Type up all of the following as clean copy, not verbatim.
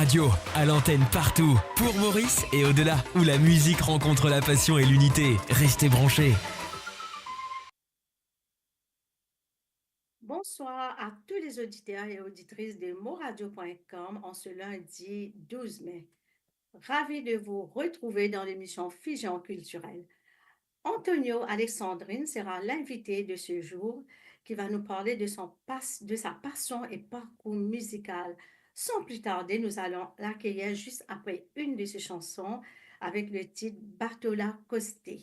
Radio, à l'antenne partout, pour Maurice et au-delà, où la musique rencontre la passion et l'unité. Restez branchés. Bonsoir à tous les auditeurs et auditrices de moradio.com en ce lundi 12 mai. Ravi de vous retrouver dans l'émission Fusion culturelle. Antonio Alexandrine sera l'invité de ce jour qui va nous parler de sa passion et parcours musical. Sans plus tarder, nous allons l'accueillir juste après une de ses chansons avec le titre Bartola Costé.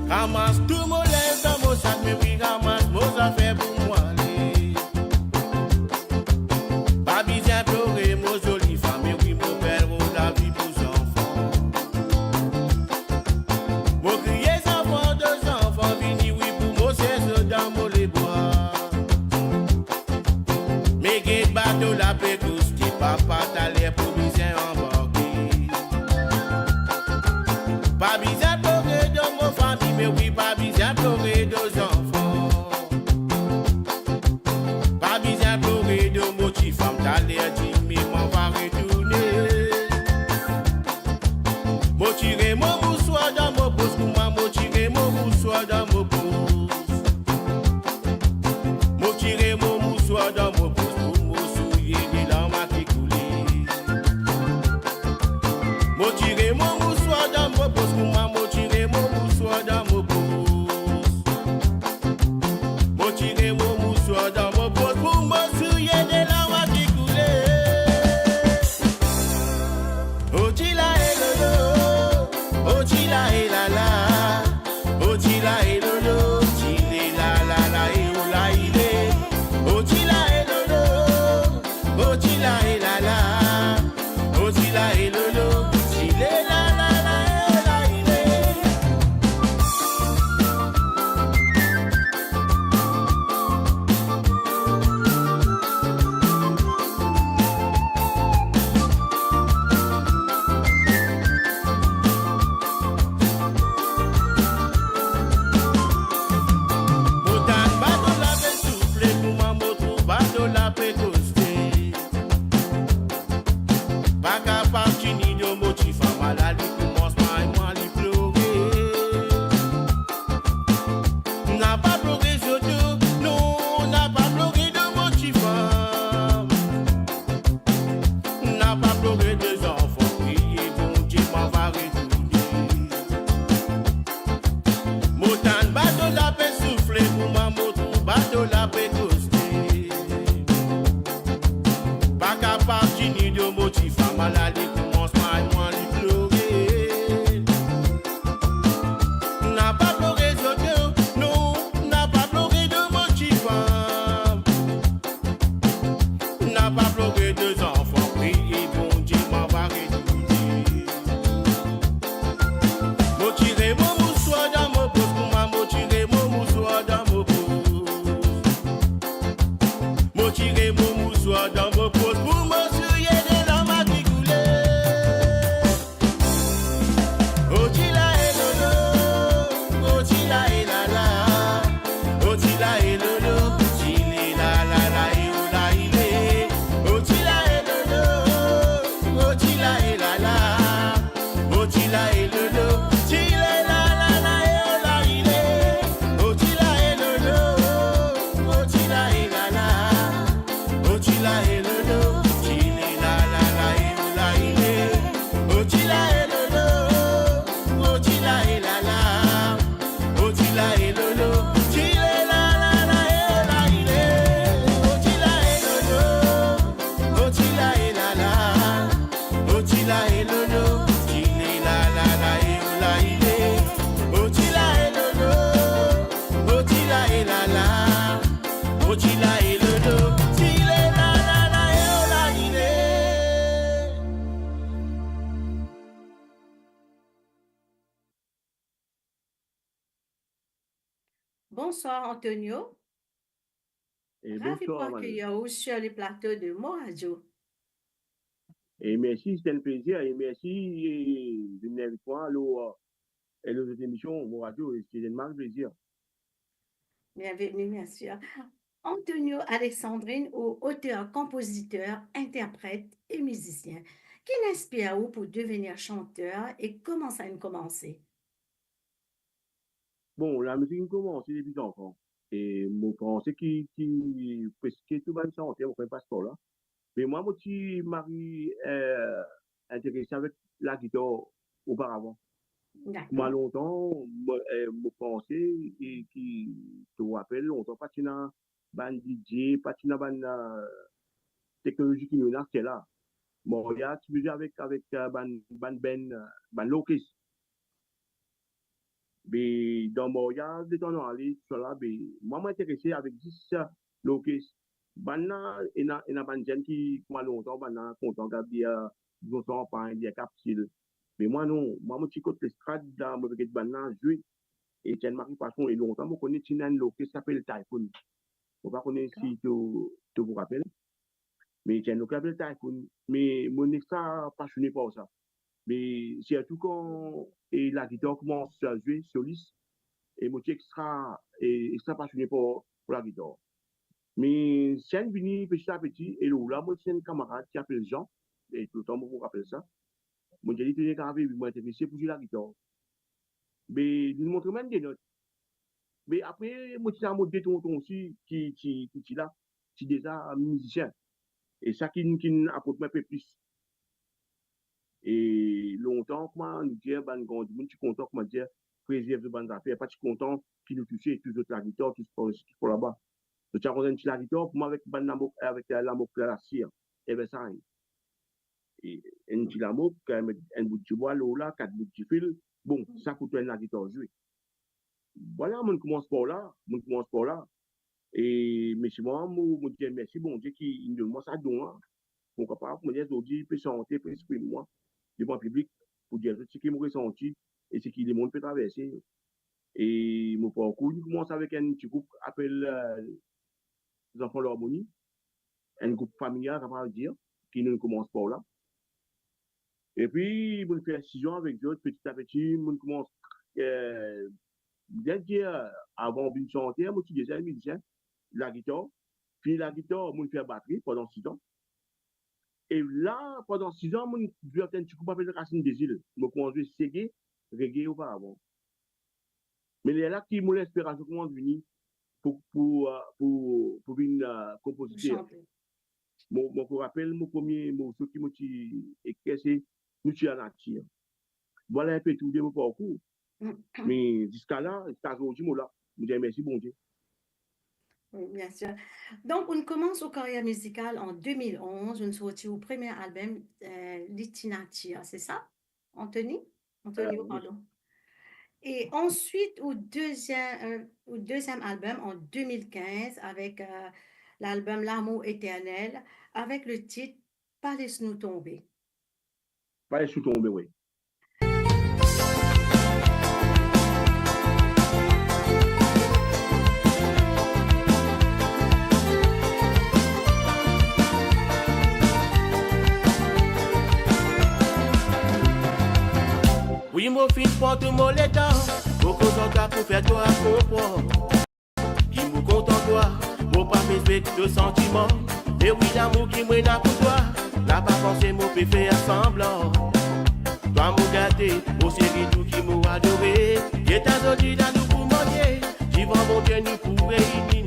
Ramasse tout mon lait dans mon sac, mais oui, ramasse mon affaire pour moi. Pas besoin pleurer, mon jolie femme, mais oui, mon père, on la vie pour enfants. Mon crier enfants, deux enfants, vini, oui, pour mon cesse dans mon les bois. Mais guide bateau la pécousse, qui papa t'a l'air pour bien embarquer. Pas besoin pleurer dans mon famille, mais oui, pas besoin pleurer deux enfants. Pas besoin pleurer de mon petit femme, t'as l'air dit, mais m'en va retourner. M'en tirer mon moussoir dans mon pouce, comment m'en tirer mon moussoir dans mon pouce. M'en tirer mon moussoir dans mon pouce, pour m'en souiller des larmes qui coulent. M'en tirer mon moussoir dans mon pouce, comment m'en tirer mon moussoir dans mon pouce. Bonsoir, Antonio. Et Ravi pour bonsoir, madame. accueillir vous sur le plateau de Mo Radio. Et merci, c'était un plaisir. Et merci de venir avec moi à notre émission, mon radio. C'était un grand plaisir. Bienvenue, bien sûr. Antonio Alexandrine, auteur, compositeur, interprète et musicien. Qui l'inspire vous pour devenir chanteur et comment ça a commencé? Bon, la musique commence depuis enfant. Et mon français presque tout le monde chantait, on fait pas ce là. Mais moi, je suis marié, intéressé avec la guitare auparavant. Moi, D'accord. longtemps, mon français, et qui te rappelle, longtemps, pas de ban DJ, pas de technologie qui nous a, c'est là. Bon, il y a activisé avec ban locus. Mais dans mon yard, de temps en aller, cela, moi, m'intéressé avec 10 locus. Banna, il y a ban gens qui, moi, longtemps, banna, content, Gabriel, longtemps, pas des capsules. Mais moi, non, moi, je suis côté strade dans mon paquet de banna, joué. Et tiens, Marie Passion, et longtemps, je connais un locus qui s'appelle Typhoon. On va connaître si tu vous rappelles. Mais tiens, le câble Typhoon. Mais mon extra passionné par ça. Mais surtout quand la guitare commence à jouer soliste, et moi, je suis extra passionné pour la guitare. Mais c'est venu petit à petit, et là, moi, c'est un camarade qui s'appelle Jean, et tout le temps, je vous rappelle ça. Moi, j'ai dit que je m'intéressé pour jouer la guitare. Mais il me montre même des notes. Mais après, moi, j'ai un mode de tonton aussi qui là, qui déjà musicien. Et ça qui apporte un peu plus. Et longtemps, comment nous dire, je suis content, comment dire, préserve de bonnes affaires, pas content qui nous touche et tous les autres la guitare, tout ce qu'il faut là-bas. Donc, tu as un la guitare, pour moi, avec l'amour de la cire, et bien ça, et un petit l'amour, un bout de bois, là, 4 bouts de fil, bon, ça coûte la guitare jouer. Voilà, on commence par là, et monsieur, moi, je dis merci, bon Dieu, qui nous donne ça, donc, mon capable, me dire, aujourd'hui, peut chanter, peut exprimer moi, devant le public, pour dire ce qui m'a ressenti, et ce qui le monde peut traverser. Et mon parcours, il commence avec un petit groupe appelé les enfants de l'harmonie, un groupe familial, on va dire, qui ne commence pas là. Et puis, on fait scission avec d'autres, petit à petit, on commence, bien dire, avant de chanter, on utilise un musicien, la guitare, puis la guitare, on fait la batterie pendant 6 ans. Et là, pendant 6 ans, on fait un petit groupe appelé Racine des îles, on commence à séguer, reggae auparavant. Mais il y a là qui m'ont l'inspiration comment venir pour une compositeur. Je me rappelle mon premier morceau qui m'a écrit, c'est Nous tu à la tire. Voilà un peu tout de mon parcours. Mais jusqu'à là, jusqu'à aujourd'hui, je dis merci, bon Dieu. Oui, bien sûr. Donc, on commence au carrière musicale en 2011. On sortit au premier album, L'Itinatia, c'est ça, Antonio, pardon. Oui. Et ensuite, au deuxième album, en 2015, avec l'album L'amour éternel, avec le titre Pas laisse-nous tomber. Pas laisse-nous tomber, oui. Oui, mon fils, pour tout mon état, beaucoup de pour faire toi comprendre. Qui me compte en toi, mon pas fait de sentiments. Et oui, l'amour qui me n'a pour toi, n'a pas pensé mon peut faire semblant. Toi, mon gâté, au série tout qui m'a adoré. Et t'as dit dans nous pour manger, j'y vais mon Dieu, nous pour réunir.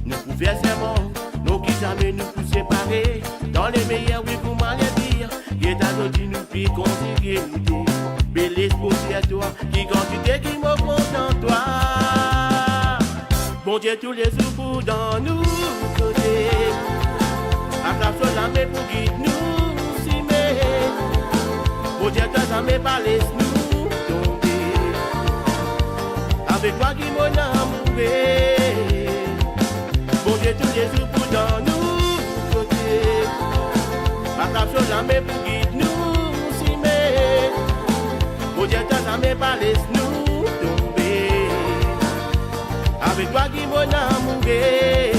Nous pour faire serment, nous qui jamais nous pour séparer. Dans les meilleurs, oui, pour mal les pires. Et t'as dit nous puis considérer nous. Belle espoir à toi, qui quantité qui me compte en toi. Bon Dieu, tous les jours dans nous côtés. Attrape sur la main pour guider nous, si mais. Bon Dieu, toi, ça me pas laisse-nous tomber. Avec toi qui m'en amouré. Bon Dieu, tous les jours dans nous côtés. Attrape sur la main pour guider nous, si mais. Bon Dieu, toi, ça me pas laisse-nous tomber. Avec toi qui mon amouré.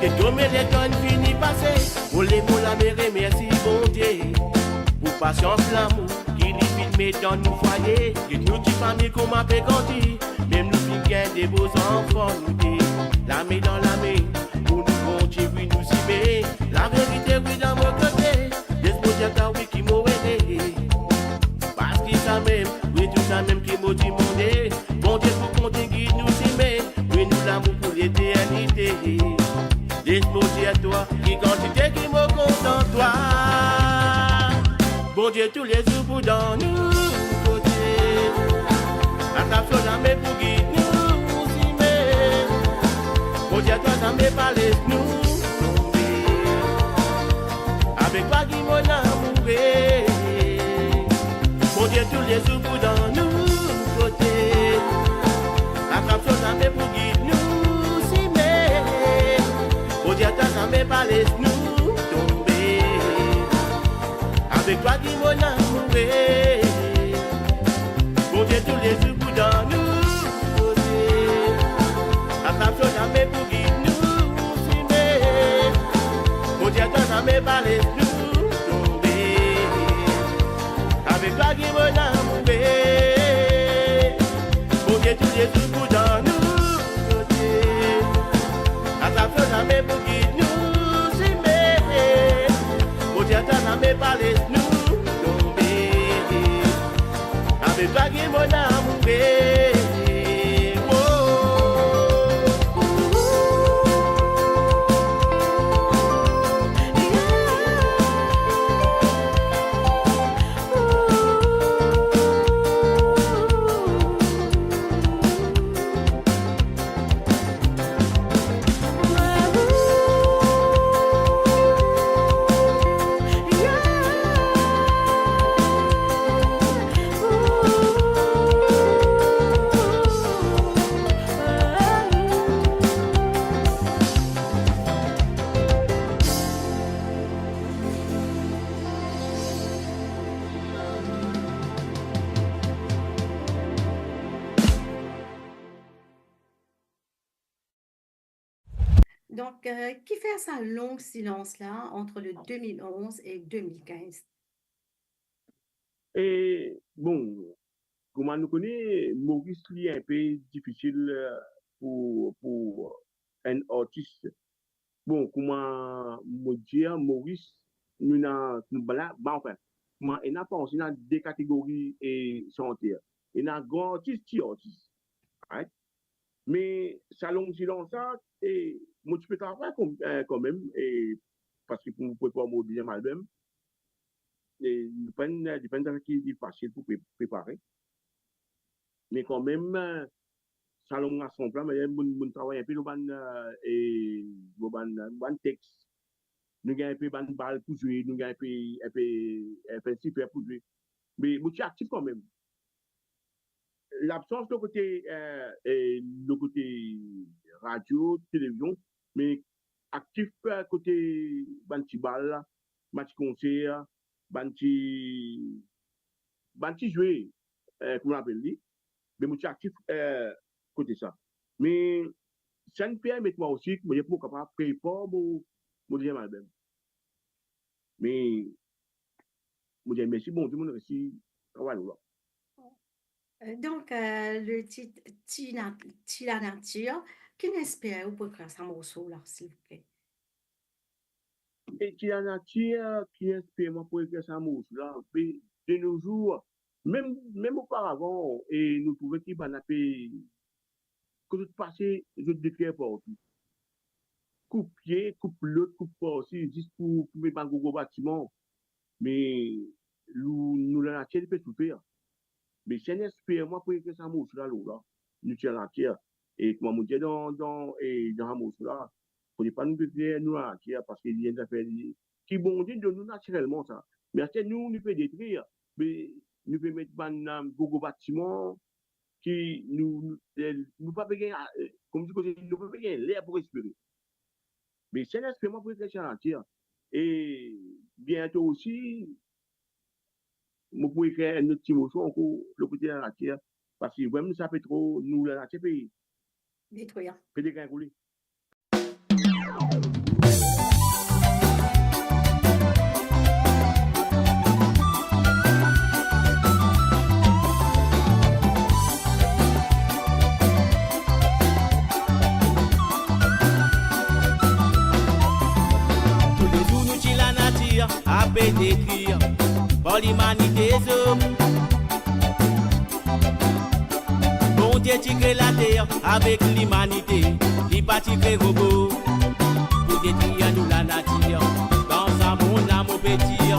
Et comme les tonnes fini passé, pour les mots la mer, merci bon Dieu. Pour patience l'amour, qui nous filme dans nos foyers. Et nous qui famille qu'on m'a péganti, même nous qui gagnent des beaux enfants, nous dit. La main dans la main, pour nous compter, oui nous aimer. La vérité, oui dans mon côté, l'espoir de oui qui m'a aidé. Parce qu'il ça même, oui tout ça même qui m'a demandé. Bon Dieu pour compter qui nous aimer, oui nous l'amour pour l'éternité. Laisse-moi dire toi, qui quantité qui me compte en toi. Bon Dieu, tous les jours pour dans nous côtés. Attention jamais pour guider nous aimer. Bon Dieu, toi jamais pas laisse-nous tomber. Avec toi qui mon amouré. Bon Dieu, tous les jours pour dans nous côtés. Attention jamais pour guider nous. Dieu t'a jamais pas laisse-nous tomber. Avec toi qui mon amouré. Bon Dieu tous les jours pour dans nous côtés. Attention jamais pour guider nous aimer. Bon Dieu t'a jamais pas laisse-nous tomber. Avec toi qui mon amouré. Bon Dieu tous les jours pour dans nous côtés. Attention jamais pour guider nous aimer. Bon Dieu t'as jamais pas laisse-nous tomber. Avec toi qui mon amouré. Donc, qui fait ce long silence-là entre le 2011 et 2015? Et bon, comment nous connaît, Maurice est un peu difficile pour un artiste. Bon, comment me dire, Maurice, nous avons, enfin, comment il n'a pas aussi dans deux catégories et chanteur. Il a grand artiste, petit artiste. Right? Mais ça long silence, ça, et moi, tu peux travailler quand même, et, parce que pour nous préparer mon deuxième album, et dépend de qui est facile pour préparer. Mais quand même, ça long rassemble, mais mon travail un peu, et bon texte, nous avons un peu de balle pour jouer, nous avons un peu super pour jouer. Mais je suis actif quand même. L'absence de côté radio, télévision, mais actif côté bantibal, match concert, banti jouer, comment on appelle lui, mais je suis actif côté ça. Mais ça ne permet moi aussi que je suis capable de préparer mon deuxième album. Mais je dis merci, bon, tout le monde réussit à travailler là. Donc, le titre Tila Nature, qui n'espère pour écrire ça morceau là, s'il vous plaît? Et Tila Nature, qui espère moi pour écrire ça morceau là, de nos jours, même auparavant, et nous trouvons qu'il va que tout passé, je déclare partout. Coupe pied, coupe l'autre, coupe pas aussi, juste pour mettre un gros bâtiment. Mais nous la nature peut tout faire. Mais c'est un esprit, moi, pour que ça mousse là, là, nous tient la terre. Et comment nous dire dans la mousse là, pour ne pas nous détruire, nous la terre, parce qu'il y a des affaires qui bon Dieu de nous naturellement, ça. Mais à nous, nous peut détruire, mais nous peut mettre un gros bâtiment qui nous pas payer, comme je dis, nous pas payer l'air pour respirer. Mais c'est un esprit, moi, pour que ça la terre. Et bientôt aussi, je pourrais faire un autre petit morceau encore le côté de la terre, parce que vraiment, ça peut trop nous la terre pays. Détruire. Peut dégringoler. Tous les jours, nous la nature, à détruire. Pour l'humanité, bon Dieu tigre la terre avec l'humanité, qui pas tigre robot, pour détruire nous la nature, dans un monde à mon petit.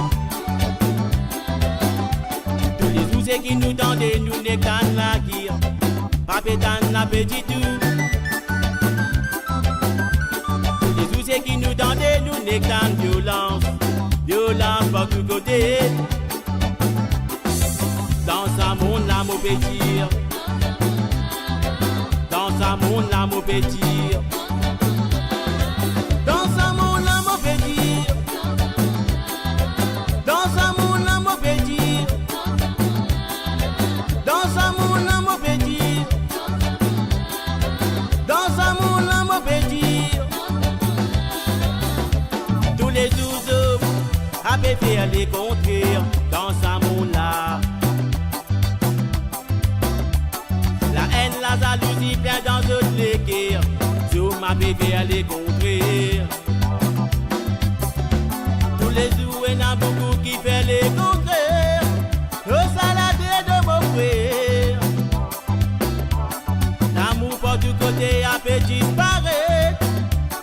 Tous les jours c'est qui nous tendent, nous n'est qu'à la guerre, pas pétan la petit tout. Tous les jours c'est qui nous tendent, nous n'est qu'à violence, violence par tous côtés. Dans un monde là, mon petit. Dans un monde là, mon petit. Dans un monde là, mon petit. Dans un monde là, mon petit. Dans un monde là, mon petit. Dans un monde là, mon petit. Tous les oiseaux avaient fait les contraires dans un monde là. La jalousie plein dans toutes les guerres, sur ma bébé à les contrer. Tous les jours, il y en a beaucoup qui fait les contraires. Le salade de mon frère. L'amour pour du côté a fait disparaître.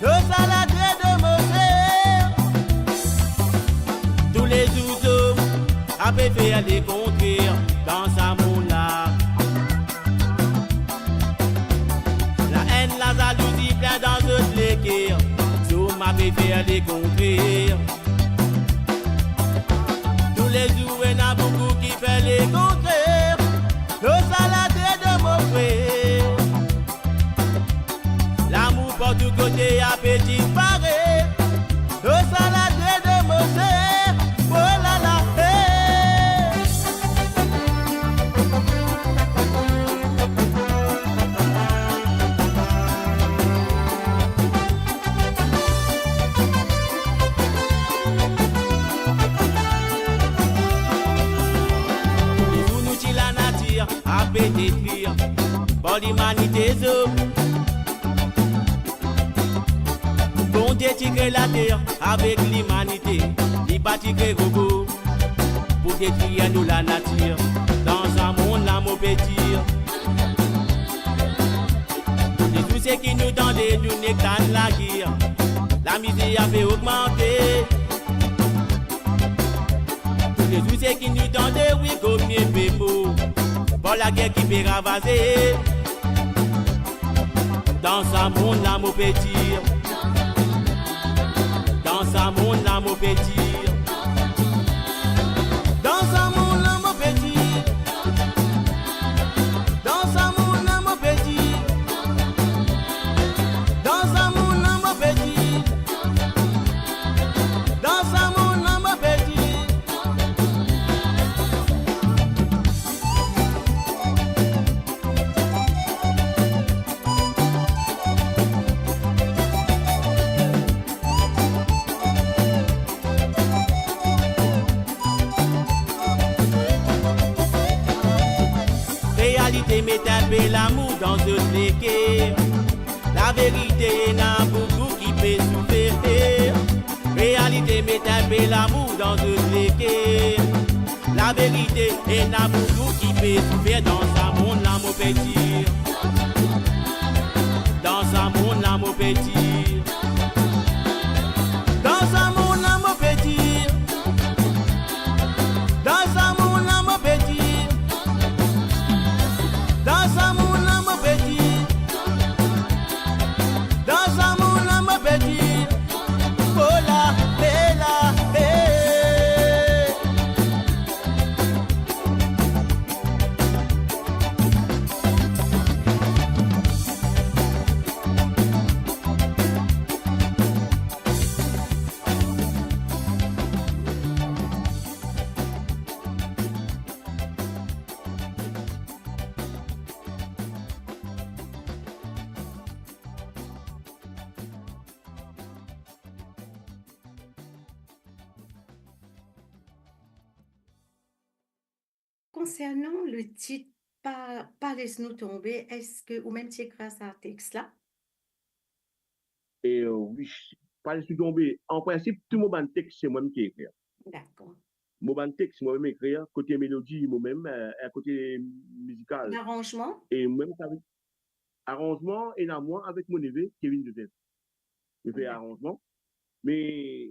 Le salade de mon frère. Tous les jours, a fait faire les contraires dans sa monde là. La jalousie plein dans toutes les guerres, sur ma bébé à les contraires. Tous les jours, il y en a beaucoup qui fait les contraires. Le salade de mon frère. L'amour pour tout côté a fait disparaître. Le salade de mon frère. Oh là là, à détruire pour l'humanité. Bon Dieu tigre la terre avec l'humanité, il pas tigre robot pour détruire nous la nature dans un monde là mon petit. Tous les ceux qui nous tendent, nous n'est qu'à la guerre, la misère avait augmenté. Tous ceux qui nous tendent, oui, comme bien pépo. Pour la guerre qui peut ravager dans un monde là mon petit. Dans un monde là mon petit. Dans un monde là mon petit. Dans un monde là mon petit. Dans un monde là mon petit. Dans un monde là mon petit. Réalité met un peu l'amour dans toutes les guerres. La vérité n'a beaucoup qui peut souffrir. Réalité met un peu l'amour dans toutes les guerres. La vérité n'a beaucoup qui peut souffrir dans un monde là mon petit. Dans un monde là mon petit. Dans un monde là mon petit. Dans un monde là mon petit. concernant le titre Pas laisse-nous tomber, est-ce que, ou même tu écris ça texte là? Et oui, pas le tomber. En principe, tout mon texte, c'est moi-même qui écris. D'accord. Mon texte, moi-même écrire, côté mélodie, moi-même, côté musical. L'arrangement? Et même avec arrangement, et là, moi, avec mon neveu, Kevin Joseph. Je fais D'accord. arrangement. Mais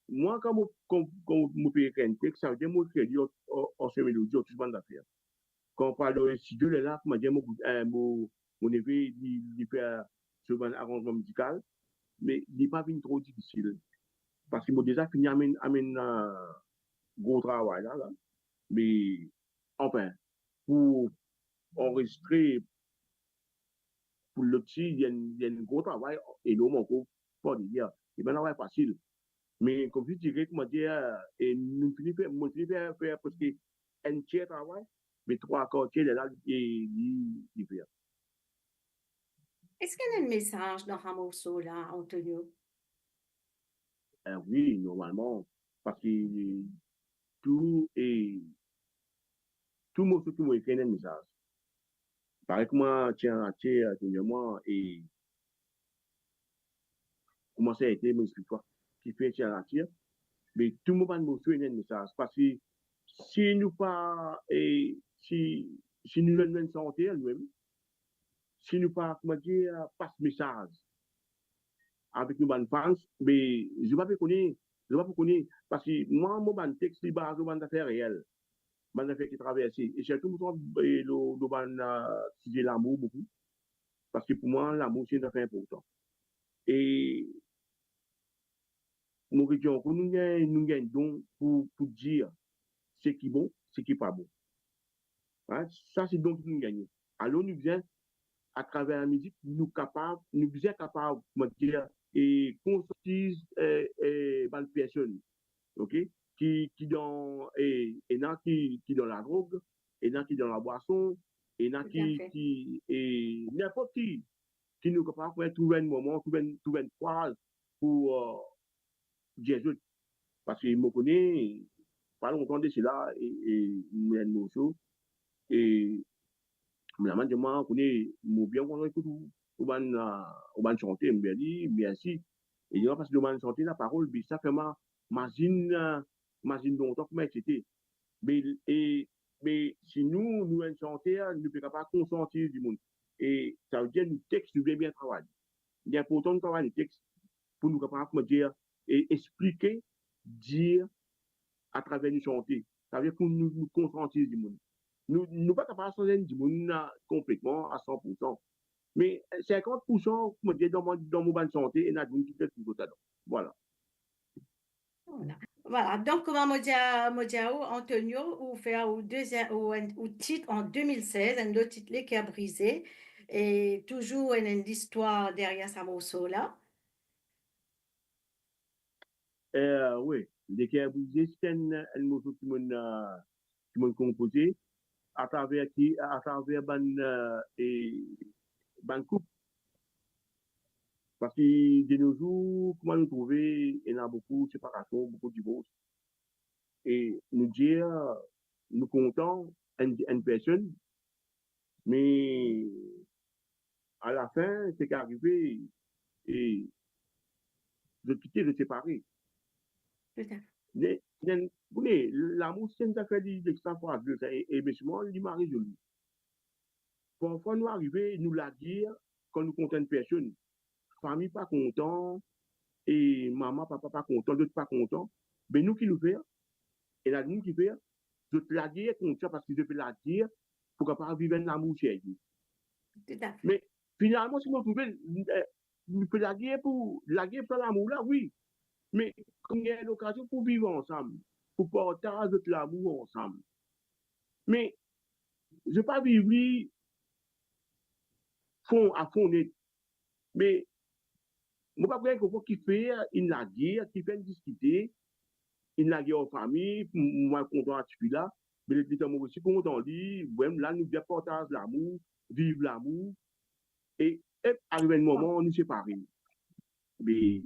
moi, quand je fais écrire un texte, ça veut dire que je fais en ce mélodie, en tout ce d'affaires. Quand on parle de studio, là, comment dire, mon neveu, il fait ce arrangement musical, mais il n'est pas venu trop difficile. Parce qu'il m'a déjà fini à un gros travail là. Mais enfin, pour enregistrer, pour le petit, il y a un gros travail énorme encore, pas dire. C'est pas un travail facile. Mais comme je dirais, comment dire, et nous finissons faire parce que un tiers travail, mais trois quartiers, là, il fait. Est-ce qu'il y a un message dans un morceau là, Antonio? Oui, normalement, parce que tout est, tout morceau qui m'a écrit un message. Pareil que moi, tiens, dernièrement, et comment ça a été mon histoire qui fait tiens, mais tout le monde nous fait un message. Parce que si nous pas, et si nous ne santé nous-mêmes, si nous pas, comment dire, passe message avec nos bonnes fans, mais je ne vais pas connaître, parce que moi, mon texte, c'est basé sur des affaires réelles, des affaires qui traversent. Et surtout, le sujet l'amour beaucoup, parce que pour moi, l'amour, c'est une affaire importante. Et nous disons que nous avons un don pour dire ce qui est bon, ce qui n'est pas bon. Hein? Ça, c'est donc nous gagnons. Alors, nous faisons, à travers la musique, nous sommes capables, comment dire, et construire une personne, ok, qui dans, qui dans la drogue, et dans qui dans la boisson, et dans Tout à fait. et n'importe qui nous capable de trouver un moment, trouver une phrase pour dire juste. Parce qu'il me connaît, pas longtemps de cela, et il y a une notion, et mais la moi, on connaît, mon bien, on écoute, on va chanter, on va dire, merci. Et il parce que on va chanter la parole, mais ça fait imagine longtemps comment c'était. Mais, mais si nous chanter, nous ne pouvons pas consentir du monde. Et ça veut dire que le texte, nous bien travailler. Il est important de travailler le texte pour nous capables de dire, et expliquer, dire à travers nous chanter. Ça veut dire pour nous consentir du monde. Nous ne pas capables de changer du monde complètement à 100%. Mais 50%, comme je dis, dans mon bonne santé, et nous avons qui fait tout ça. Voilà. Voilà. Voilà. Donc, comment Modiao, Antonio, ou faire au deuxième, ou titre en 2016, un autre titre qui a brisé, et toujours une histoire derrière ce morceau là. Oui, les qui a brisé, c'est un morceau qui m'a composé à travers ban couple. Parce que de nos jours, comment nous trouver, il y a beaucoup de séparations, beaucoup de divorces. Et nous dire, nous comptons une personne, mais à la fin, c'est qu'arrivé et de quitter, de séparer. Tout à fait. Vous voyez, l'amour, c'est une affaire d'extraordinaire. Et bien souvent, il m'a résolu. Parfois, nous arrivons, nous la dire, quand nous comptons une personne, famille pas content, et maman, papa pas content, d'autres pas content. Mais nous qui nous faisons, et la nous qui faisons, je te la dire comme ça parce que je peux la dire pour capable vivre un amour chez lui. Tout à fait. Mais finalement, si nous trouvons, nous peut la dire pour l'amour là, oui. Mais quand il y a l'occasion pour vivre ensemble, pour partager l'amour ensemble. Mais je ne vais pas vivre fond à fond net. Mais je ne sais pas comment qui fait une la guerre, qui fait discuter, une la guerre en famille, moi content à celui là, mais les gens aussi content dit, même là nous devons partager l'amour, vivre l'amour, et arrivé un moment, nous séparer. Mais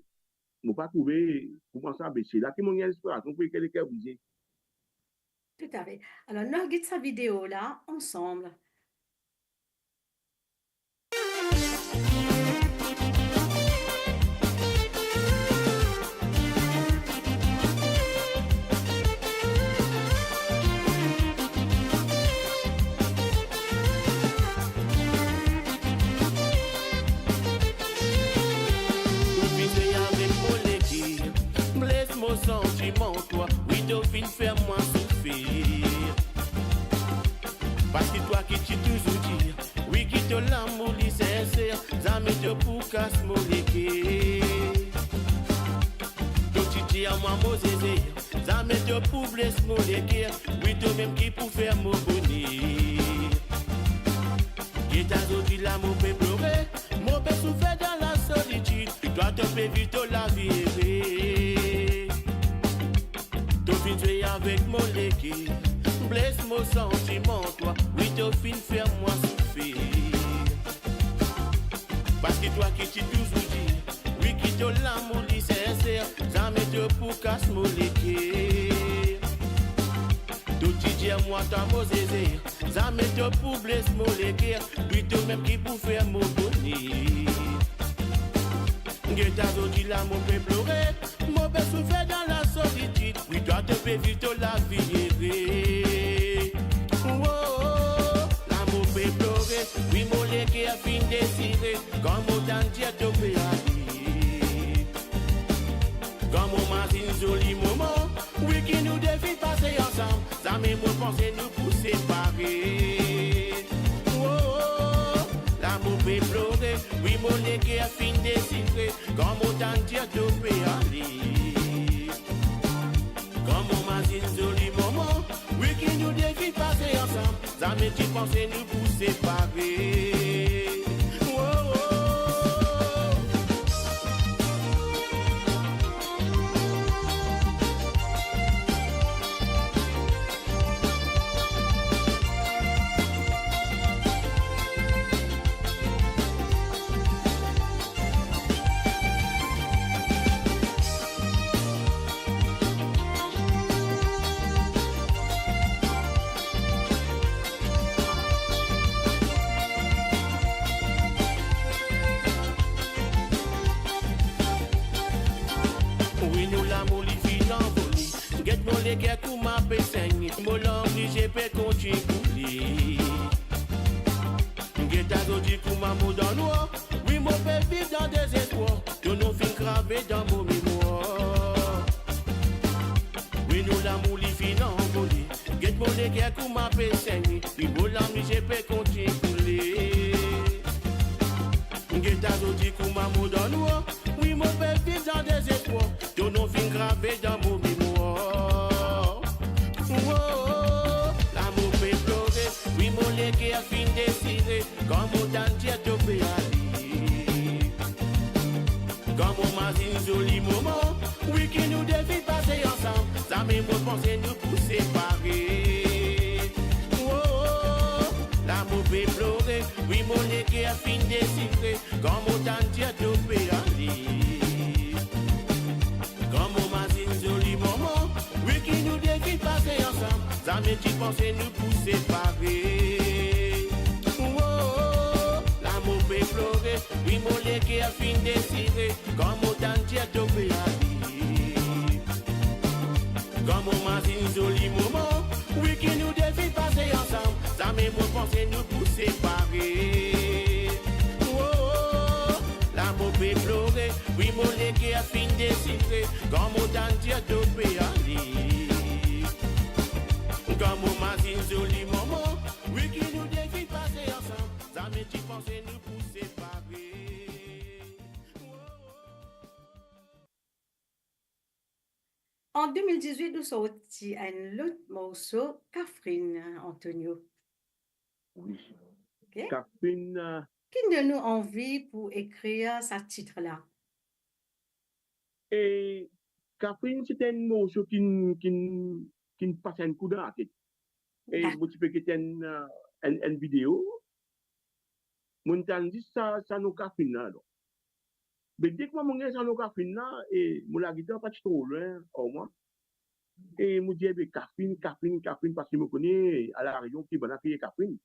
je ne pas trouver comment ça, mais c'est là que mon inspiration pour qu'elle est brisée. Tout à fait. Alors, nous regardons sa vidéo là ensemble. Tout vite avec mon équipe, blesse mon sentiment, toi, oui, dauphine, fais-moi souffrir. Parce que toi qui tu toujours dire, oui, qui te l'amour, li sincère, ça me te pour casse mon équipe. Toi tu dis à moi, mon zézé, ça me te pour blesse mon équipe, oui, toi même qui pour faire mon bonheur. Qui t'a dit l'amour peut pleurer, mon père souffert dans la solitude, toi te fais vite la vie. Toi fin jouer avec mon équipe, blesse mon sentiment, toi, oui, toi fin faire moi souffrir. Parce que toi qui tu toujours dit, oui, qui te l'amour li sincère, ça me te pour casse mon équipe. Tout tu dis à moi, toi, mon zézé, ça me te pour blesse mon équipe, lui, toi même qui pour faire mon bonheur. Guetta dit l'amour peut pleurer, mon père souffert dans la solitude, oui, toi te fais vite la vie. Oh, oh, l'amour peut pleurer, oui, mon légué a fin désiré, comme autant Dieu te fait aller. Comme on m'a dit un joli moment, oui, qui nous devait passer ensemble, ça me pensé nous pour séparer. Oh, oh, l'amour peut pleurer, oui, mon légué a fin désiré, comme autant Dieu te fait aller. Comme on m'a dit un joli moment, oui, qui nous devait passer ensemble, ça me pensé nous pour séparer. Oh, oh. Oui, nous l'amour li vit en folie. Get mon les gars pour ma peigne. Mon langue j'ai pas continuer. Get à dit pour ma mot dans noir. Oui, mon père vit dans des espoirs. Tout nous fin gravé dans mon mémoire. Oui, nous l'amour li vit en folie. Get mon les gars pour ma peigne. Oui, mon langue j'ai pas continuer. Get à dit pour ma mot dans noir. Oui, mon père vit dans des espoirs. Tous nos fins gravés dans mon mémoire. Oh, oh, oh, l'amour peut pleurer. Oui, mon légué a fin désiré. Comme autant Dieu te fait aller. Comme on m'a dit un joli moment. Oui, qui nous devait passer ensemble. Ça me pensé nous pour séparer. Oh, oh, oh, l'amour peut pleurer. Oui, mon légué a fin désiré. Comme autant Dieu te fait aller. Comme on m'a dit un joli moment, oui, qui nous devait passer ensemble, ça me dit penser nous pour séparer. Oh, oh, oh, l'amour peut pleurer, oui, mon légué a fin désiré, comme autant Dieu te fait aller. Comme on m'a dit un joli moment, oui, qui nous devait passer ensemble, ça me dit penser nous pour séparer. Oh, oh, oh, l'amour peut pleurer, oui, mon légué a fin désiré, comme autant Dieu te fait aller. Comme on m'a dit un joli moment, oui, qui nous devait passer ensemble, ça me dit penser nous pour séparer. Oh, oh. En 2018, nous sorti un autre morceau, Catherine, Antonio. Oui. Ok? Catherine, Qui donne nous envie pour écrire ce titre-là? et Catherine, c'était un morceau qui passe un coup dans la tête. Et Ah, vous tu peux quitter une vidéo. Mon t'en dit ça nous Catherine là. Donc. Mais dès que moi mon gars ça nous Catherine là et mon la guitare pas trop loin au moins. Et je me dis, Catherine, parce que je me connais à la région qui va appeler Catherine.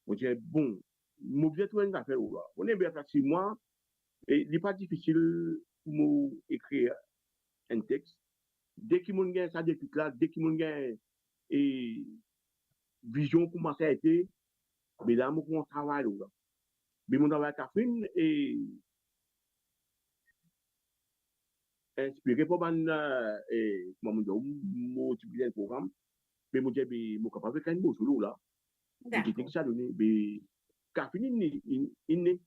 Je me dis, bon, je vais trouver une affaire. On est bien facile, moi, et il n'est pas difficile pour m'écrire un texte. Dès qu'il y a ça, dès qu'il y a une vision commence à être, mais là, je travaille. Mais mon travail Catherine est inspiré par multiplier le programme. Mais je suis capable de faire un mot solo là. Je dis que ça donne. Mais Catherine, il n'est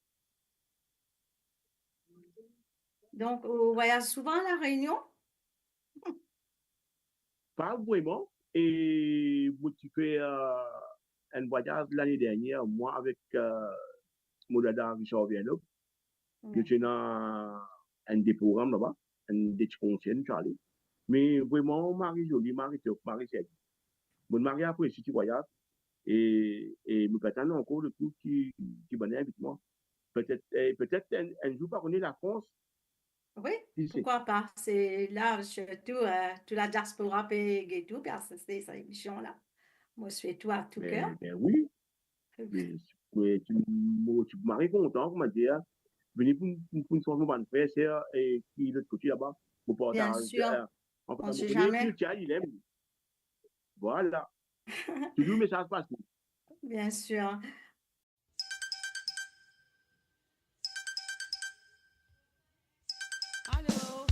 Donc, on voyage souvent à La Réunion? pas vraiment. Et je fais un voyage l'année dernière, moi, avec mon dada Richard Vienno. Je suis dans un des programmes là-bas, un des conseils, Charlie. Mais vraiment, Marie Jolie, Marie Top, Marie Sède. Mon mari apprécie ce voyage et me prétend encore le tout qui venait avec moi. Peut-être un jour, par contre, la France. Oui, pourquoi pas? C'est là, surtout, toute la diaspora et tout, parce que c'est cette émission-là. Moi, je fais tout à tout cœur. Ben oui. Mais tu m'as content, comment dire. Venez pour une soirée de frère, sœur, et qui est de l'autre côté là-bas. Bien sûr. On ne sait jamais. Il aime. Voilà. Toujours le message passe. Bien sûr. Allô?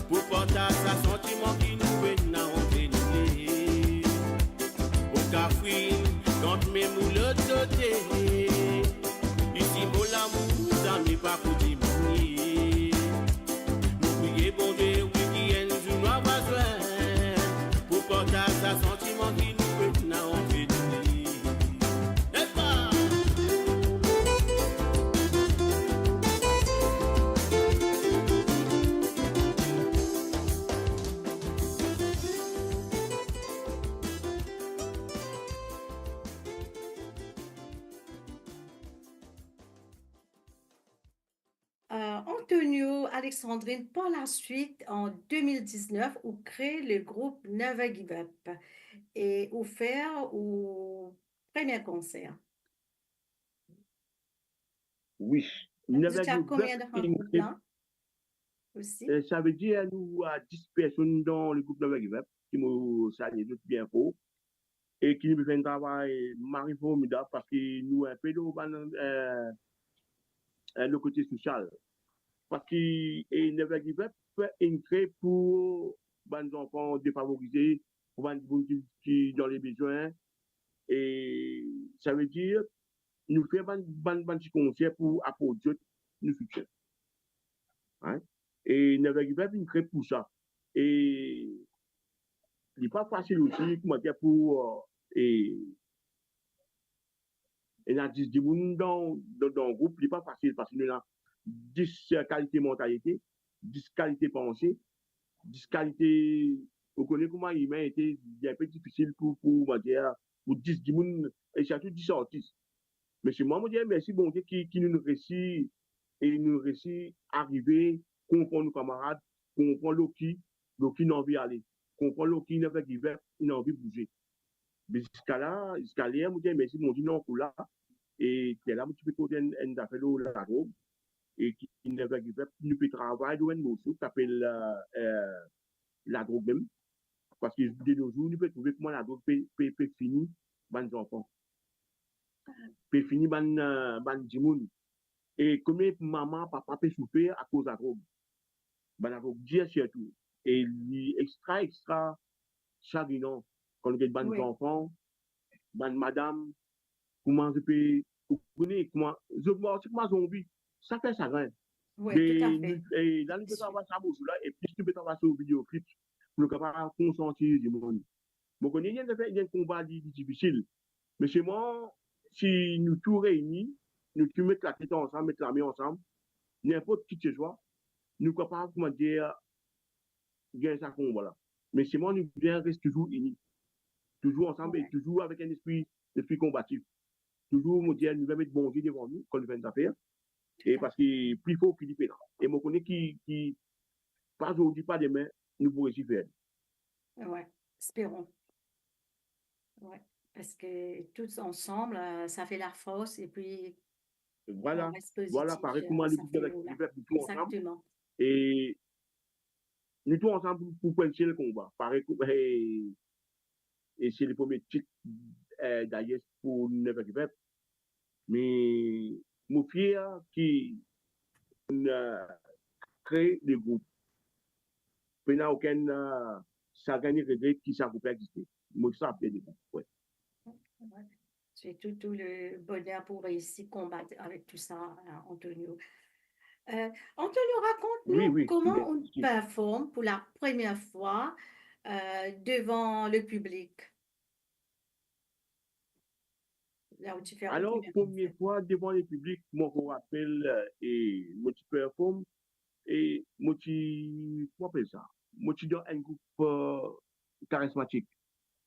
Pour porter sa sentiment qui nous l'autre côté. Ici, mon l'amour, ça n'est pas pour diminuer. Nous prions, bon Dieu, oui, qui est nous, nous avons besoin. Pour partager un sentiment qui nous fait n'a envie de dire. N'est-ce pas? Antonio Alexandrine, par la suite, en 2019, ou crée le groupe Never Give Up et offert au premier concert. Oui. Vous Never étiez à Give combien Up dans le groupe là aussi? Ça veut dire nous à 10 personnes dans le groupe Never Give Up qui m'ont salué tout bien fort et qui nous fait un travail mari formidable parce que nous un peu le côté social. Parce que Never Give Up est créé pour les enfants défavorisés, pour les gens qui dans les besoins. Et ça veut dire nous faisons un petit concert pour apporter nos soutiens. Hein? Et Never Give Up est créé pour ça. Et il n'est pas facile aussi, comment dire, pour. Et il y a 10 personnes dans le groupe, il n'est pas facile parce qu'il y a 10 qualités mentalité, 10 qualités pensée, 10 qualités. Vous connaissez comment il m'a été un peu difficile pour 10 personnes, et surtout 10 artistes. Mais c'est moi, je dis merci, bon Dieu, qui nous réussit, et nous réussit à arriver, comprendre nos camarades, comprendre Loki n'a envie d'aller, comprendre Loki n'a pas give up, il a envie de bouger. Mais jusqu'à là, je dis merci, mon Dieu, non, pour là, et qui est là, tu peux côté un affaire la drogue, et qui n'a pas give up, nous peut travailler dans un morceau qui s'appelle la drogue même, parce que de nos jours, nous peut trouver comment la drogue peut finir, les enfants. Peut finir, les dimoun. Et comment maman, papa peut souffrir à cause de la drogue. La drogue, dire surtout. Et extra chagrinant quand on a des enfants, madame, comment je peux, vous connaissez, comment, je me zombie, ça fait chagrin. Oui, Mais tout à fait. et là, nous pouvons avoir ça, là, et puis nous pouvons avoir ça au vidéoclip, pour nous capables de consentir du monde. Bon, on y a un combat difficile. Mais chez moi, si nous tous réunis, nous tous mettons la tête ensemble, mettons la main ensemble, n'importe qui que ce soit, nous sommes capables, comment dire, gagner ça combat là. Mais chez moi, nous restons toujours unis, toujours ensemble et toujours avec un esprit combatif. Toujours, nous dire, nous devons mettre bon Dieu devant nous, quand nous faisons des affaires. Et parce que plus fort qu'il est là. Et moi, je connais qui, pas aujourd'hui, pas demain, nous pourrons y faire. Oui, espérons. Ouais. Parce que tous ensemble, ça fait la force et puis Voilà, on reste positif. voilà, pareil, comment les groupes avec nous tous ensemble. Exactement. Et nous tous ensemble pour quencher le combat. Pareil, et c'est le premier titre d'ailleurs pour Never Give Up. Mais mon fier qui crée le groupe. Il n'y a aucun ça gagne regret qui ça peut exister. Moi, ça appelle le groupe. Ouais. Ouais. C'est tout le bonheur pour réussir à combattre avec tout ça, Antonio. Antonio, raconte-nous comment on performe pour la première fois devant le public. Là où tu fais alors, première fois devant le public, moi, je me rappelle, et moi, tu performes, et moi, tu, comment on appelle ça? Moi, tu dans un groupe charismatique.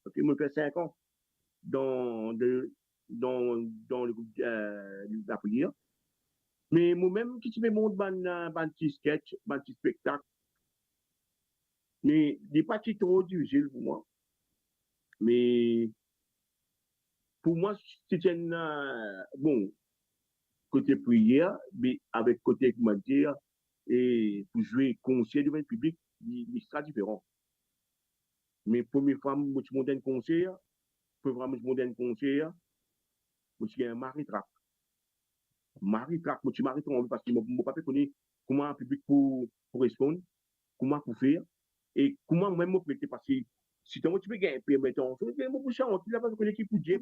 Ok, moi, je fais 5 ans dans le groupe de la prière. Mais moi-même, qui tu me montre un petit sketch, un petit spectacle, mais il n'est pas trop difficile pour moi. Mais pour moi, c'est un bon côté prière, mais avec côté, comment dire, et pour jouer concert devant le public, il sera différent. Mais première fois, moi, je monte un concert, première fois, je monte un concert, moi, je suis un mari-trac. Mari-trac, moi, je suis mari-trac, parce que mon papa connaît comment le public pour répondre, comment pour faire, et comment même me prêter, parce que si tu peux gagner, puis mettons, tu vas pas connaître qui pour dire,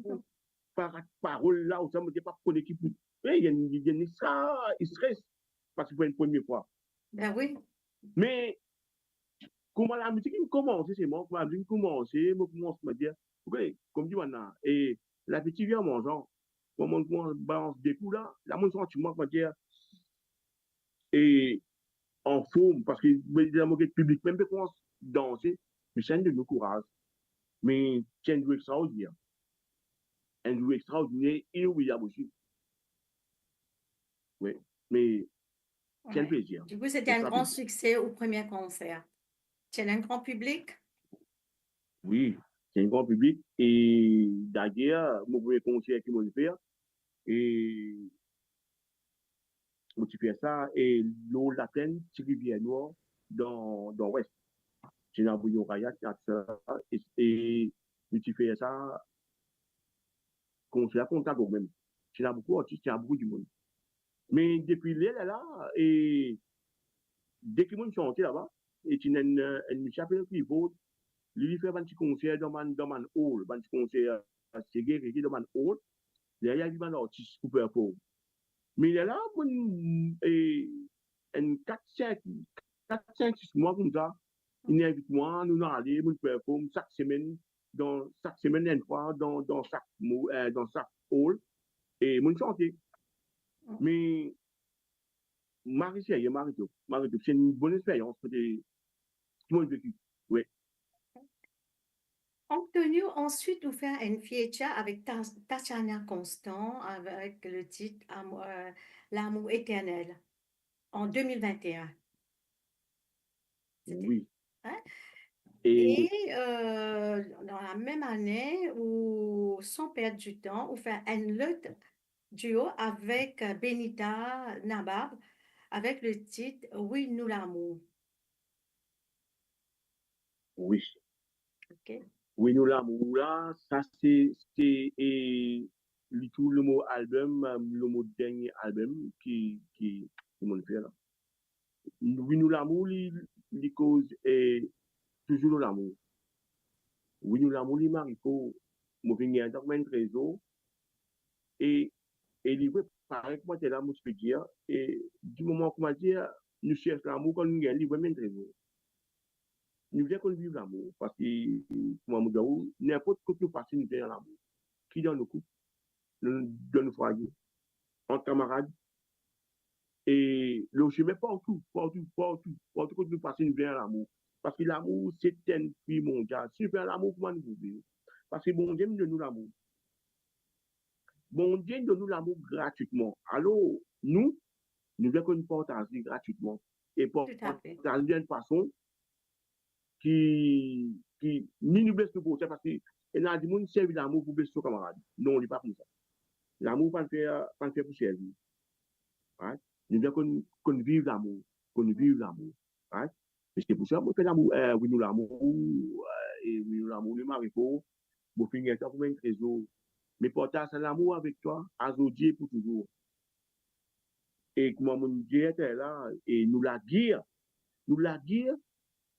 parole là, où ça me dit pas pour l'équipe. Il y a une ça, il stresse parce que pour une première fois. Ben oui. Mais comment la musique commence, c'est moi, comment la musique commence, moi commence à me dire, ok, comme dit maintenant, et la petite vient mangeant, comment on balance des coups là, la mon sentiment, me dire, et en forme, parce que le public, même quand on danser, mais c'est de nos courage. Mais c'est un duo extraordinaire. Un duo extraordinaire et oui, il y a aussi. Oui, mais c'est un plaisir. Du coup, c'était un grand succès au premier concert. C'est un grand public? Oui, c'est un grand public. Et d'ailleurs, mon premier concert qui m'a fait, et je fais ça, et l'eau latine, Rivière Noire, dans l'Ouest. J'ai un bouillon kayak, et je fais ça, concert contact même. J'ai beaucoup d'artistes, il y a beaucoup du monde. Mais depuis là, et dès que je suis chanté là-bas, et il y a une chapelle qui vaut, lui fait un petit concert dans mon hall, un petit concert à Ségué, dans mon hall, il y a un artiste super pauvre. Mais il est là pour une 4-5, 6 mois comme ça, il invite moi, nous allons nous performer chaque semaine, une fois, dans chaque hall, et nous chanter. Mais Marie, c'est une bonne expérience pour tout le monde vécu. Oui. Antonio, ensuite, vous faites une feature avec Tatiana Constant avec le titre L'amour éternel en 2021. Oui. Hein? Et dans la même année, où, sans perdre du temps, vous faites un autre duo avec Benita Nabab avec le titre Oui, nous l'amour. Oui. OK. Oui, nous l'amour là, ça c'est tout le mot album, le mot dernier album qui m'ont fait là. Oui, nous l'amour, les causes est toujours l'amour. Oui, nous l'amour, les maricots, moi venir dans un réseau et il pareil que moi t'es là, moi je peux dire, et du moment qu'on m'a dit, nous cherchons l'amour quand nous gagnons, livre même réseau. Nous voulons qu'on vive l'amour, parce que, comme on dit, n'importe quoi que nous fassions, nous vivons l'amour. Qui dans nos couples, dans nos foyers, entre camarades, et le chemin partout que nous fassions, nous vivons l'amour. Parce que l'amour, c'est un prix mondial. Si nous faisons l'amour, comment nous vivons? Parce que bon Dieu nous donne l'amour. Bon Dieu nous donne l'amour gratuitement. Alors, nous voulons qu'on nous partage gratuitement. Et partager d'une façon qui ni nous blesse pour ça, parce que il y a des gens qui servent l'amour pour blesser ses camarades. Non, on n'est pas comme ça. L'amour, pas faire pour servir. Right? Nous voulons qu'on vive l'amour. Right? Et c'est pour ça que je fais l'amour, oui, nous l'amour, et oui, nous l'amour, le marigot, pour finir ça pour un trésor. Mais partage l'amour avec toi, à Zodier pour toujours. Et comme mon Dieu était là, et nous la guire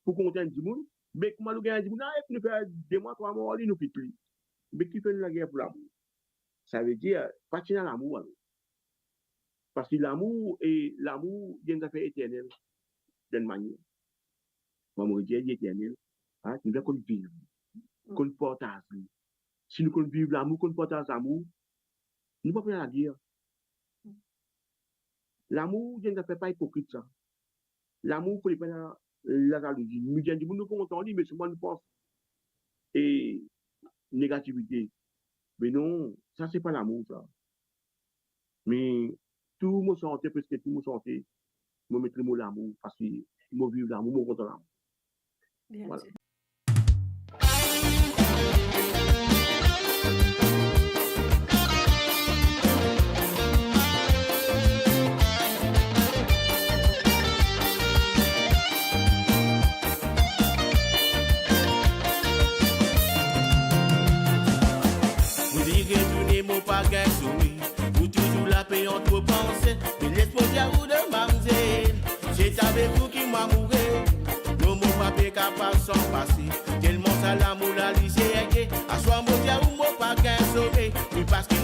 pour qu'on ait du monde, mais comment nous gagnons du monde, nous faisons 2 mois, 3 mois, nous ne plus. Mais qui fait la guerre pour l'amour? Ça veut dire, pas dans l'amour. Parce que l'amour, il y a une affaire éternelle, d'une manière. Maman Dieu est éternel. Nous devons qu'on vive, qu'on partage. Si nous vivons l'amour, qu'on partage l'amour, nous ne pouvons pas faire la guerre. L'amour, je ne fais pas hypocrite ça. L'amour, il faut faire la jalousie. Nous disons, nous comptons, mais souvent nous pensons et négativité. Mais non, ça, c'est pas l'amour, ça. Mais tout me sentait, parce que tout me sentait, je mettrai le mot l'amour, parce que je vive l'amour, je compte l'amour. Bien Voilà. sûr. Vous direz tout n'est mot pas gain souris. Vous toujours la paix entre pensées. Mais l'espoir ou de mamzelle. C'est avec vous qui m'a mouru. Nos mots pas capables sans passer. Tellement ça l'amour la lycée. À soi, mon dia ou mot pas gain sauvé. Oui, parce que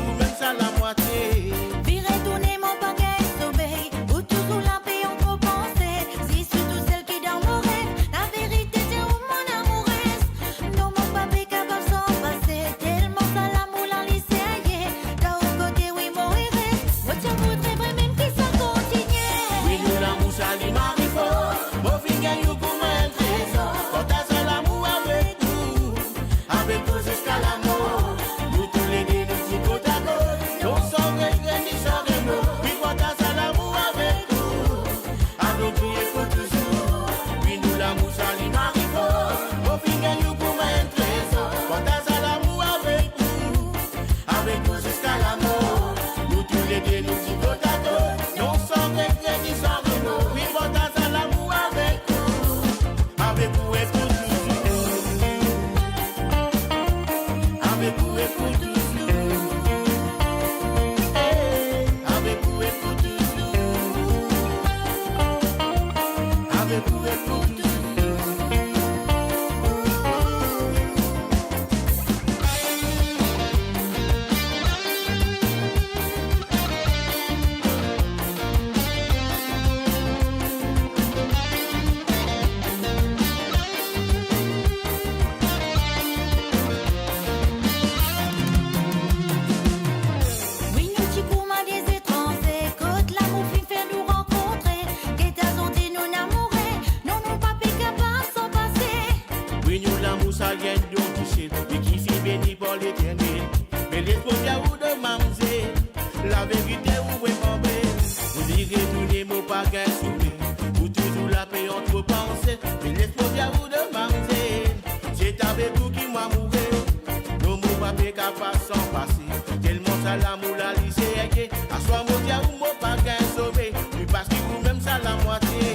capable sans passer. Tellement ça l'amour la lycée aidé. À soi mon dia ou mon pas qu'un sauvé. Oui parce que vous même ça la moitié.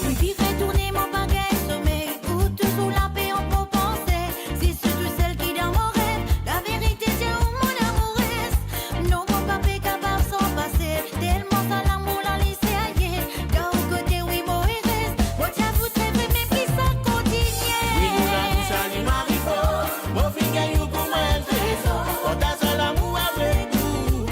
Oui, puis fait tourner mon bagage sommeil. Pour toujours la paix, on peut penser. C'est surtout celle qui dans mon rêve. La vérité, c'est où mon amour reste. Non, mon papa est capable sans passer. Tellement ça l'amour la laissé ailleurs. D'un côté, oui, mon reste. Moi, j'avoue, c'est vrai, mais puis ça continue. Oui nous la bouche à l'imarico. Mon finger you pour moi un trésor. On a ça l'amour avec nous.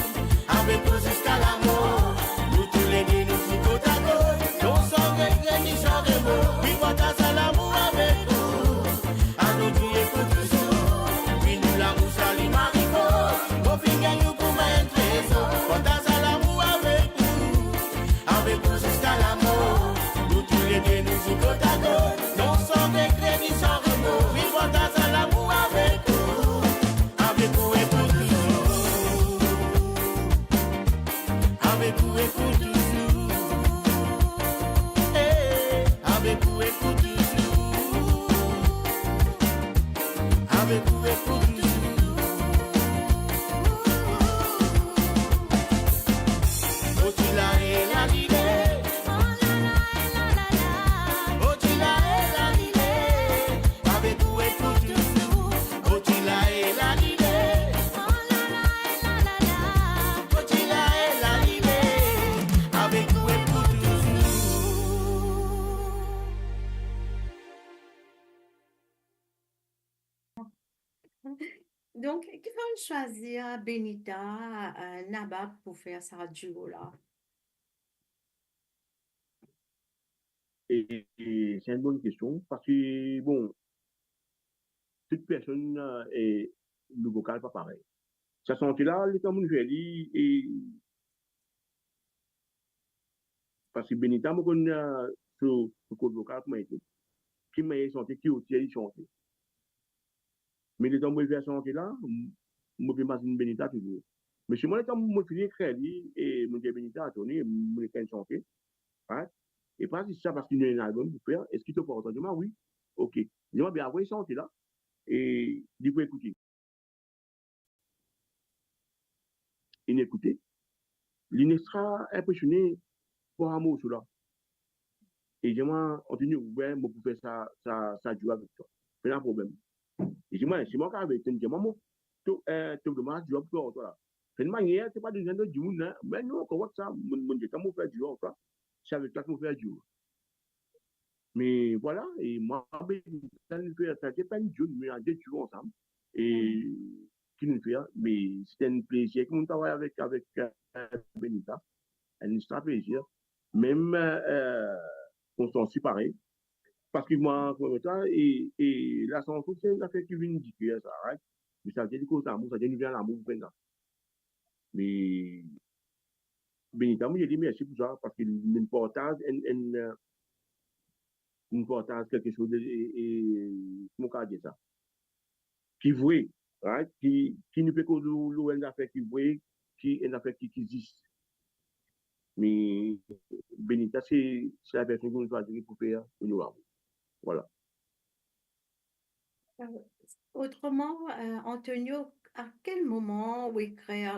Avec nous jusqu'à la mort. Nous tous les deux nous fous côte à côte. Non sans regret ni sans remords. Oui on a ça l'amour avec nous. À nous crier pour toujours. Oui nous la bouche à l'imarico. Mon finger you pour moi un trésor. On a ça l'amour avec nous. Avec nous jusqu'à la mort. Nous tous les deux nous fous côte à côte. Non sans regret ni sans remords. Oui on a ça l'amour avec nous. Avec vous et pour toujours. Avec vous et pour toujours. Eh, avec vous et pour toujours. Avec vous et pour toujours. Otila et la l'idée. Otila et la l'idée. Avec vous et pour toujours. Otila et la l'idée. Otila et la l'idée. Avec vous et pour toujours. Donc, qui va choisir Benita, Nabab pour faire ça duo-là? Et c'est une bonne question parce que, bon, toute personne est le vocal pas pareil. Ça sent là, les temps où je dis, et parce que Benita, moi, connais sur le code vocal, comment il était, qui m'a chanté, qui aussi a chanté. Mais les temps où je vais chanter là, je peux imaginer Benita toujours. Mais si moi, les temps où je finis crédit et je dis Benita, attendez, je vais chanter, right? Et pas si ça parce qu'il y a un album pour faire, est-ce qu'il te porte entendre? Oui, ok. Dis-moi bien, après, chanter là, et il faut écouter. Il écouter. Il sera impressionné par un mot sur là. Et dis-moi, on dit, ouais, moi, pour faire ça joue avec toi. C'est un problème. Et dis-moi, c'est moi qui avais été, dis-moi, moi, tout le monde joue avec toi, là. C'est une manière, c'est pas des gens de du monde, mais nous, on voit ça, mon Dieu, quand on fait du jour, c'est avec toi qu'on fait du jour. Mais voilà, et moi, ça dépend du jour, mais on a deux jours ensemble. Et qui nous fait, mais c'était un plaisir que nous travaillons avec Benita. Un extra plaisir. Même on s'en suit pareil. Parce que moi, et la chanson, c'est une affaire qui vient dire ça, right? Mais ça veut dire que l'amour, ça devient l'amour pour Benita. Mais Benita, moi, j'ai dit merci pour ça, parce qu'il nous partage quelque chose et comment on dit ça? Qui voit, right? Qui ne peut que une affaire qui voit, qui est une affaire qui existe. Mais Benita, c'est la personne qu'on doit dire pour faire une amour. Voilà. Autrement, Antonio, à quel moment vous écrivez,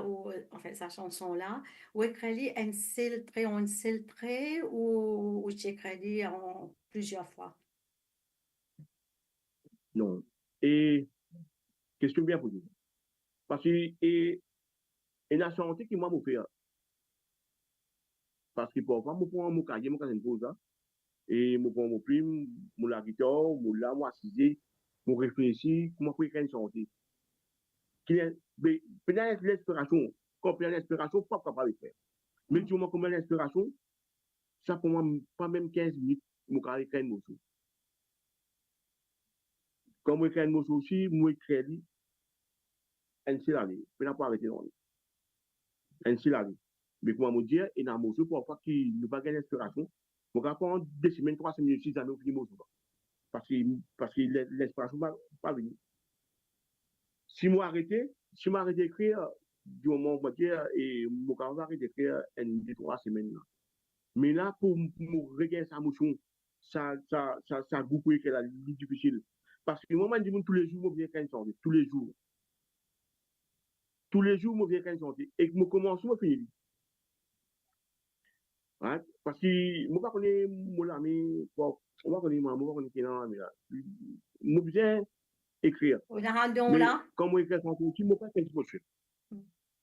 enfin, sa chanson-là, vous écrivez un seul trait ou vous écrivez en plusieurs fois? Non. Et question bien posée. Parce que, et la chanson qui m'a fait, parce que parfois, je prends mon cahier, mon cahier pose, et je prends mon plume, mon la guitare, mon la, moi, assisé, mon réfléchir, comment faire une chanson. Peut-être l'inspiration, quand on a l'inspiration, pas capable de faire. Mais du moment qu'on a l'inspiration, ça pour moi, pas même 15 minutes, je peux écrire un morceau. Quand je écris un morceau aussi, je écris un seul année. Je ne peux pas arrêter dans un seul année. Mais comment me dire, il y a un morceau pour fois qu'il ne va pas gagner l'inspiration. Je vais prendre 2 semaines, 3 semaines, 6 années, puis morceau. Parce que l'inspiration ne va pas venir. Si moi arrêté d'écrire, du moment où je dire, et je vais arrêter d'écrire une 2-3 semaines. Mais là, pour regagner sa motion, ça groupe qui est difficile. Parce que moi, je dis tous les jours, je viens faire une sortie, tous les jours. tous les jours, je viens chanter. Et je commence, je finis. Hein? Parce que je ne connais pas mon ami, je ne connais pas mon ami qui est dans l'ami. Je viens écrire. Ou dans randon Mais là? quand je écris chanter, je ne peux pas faire quelque chose.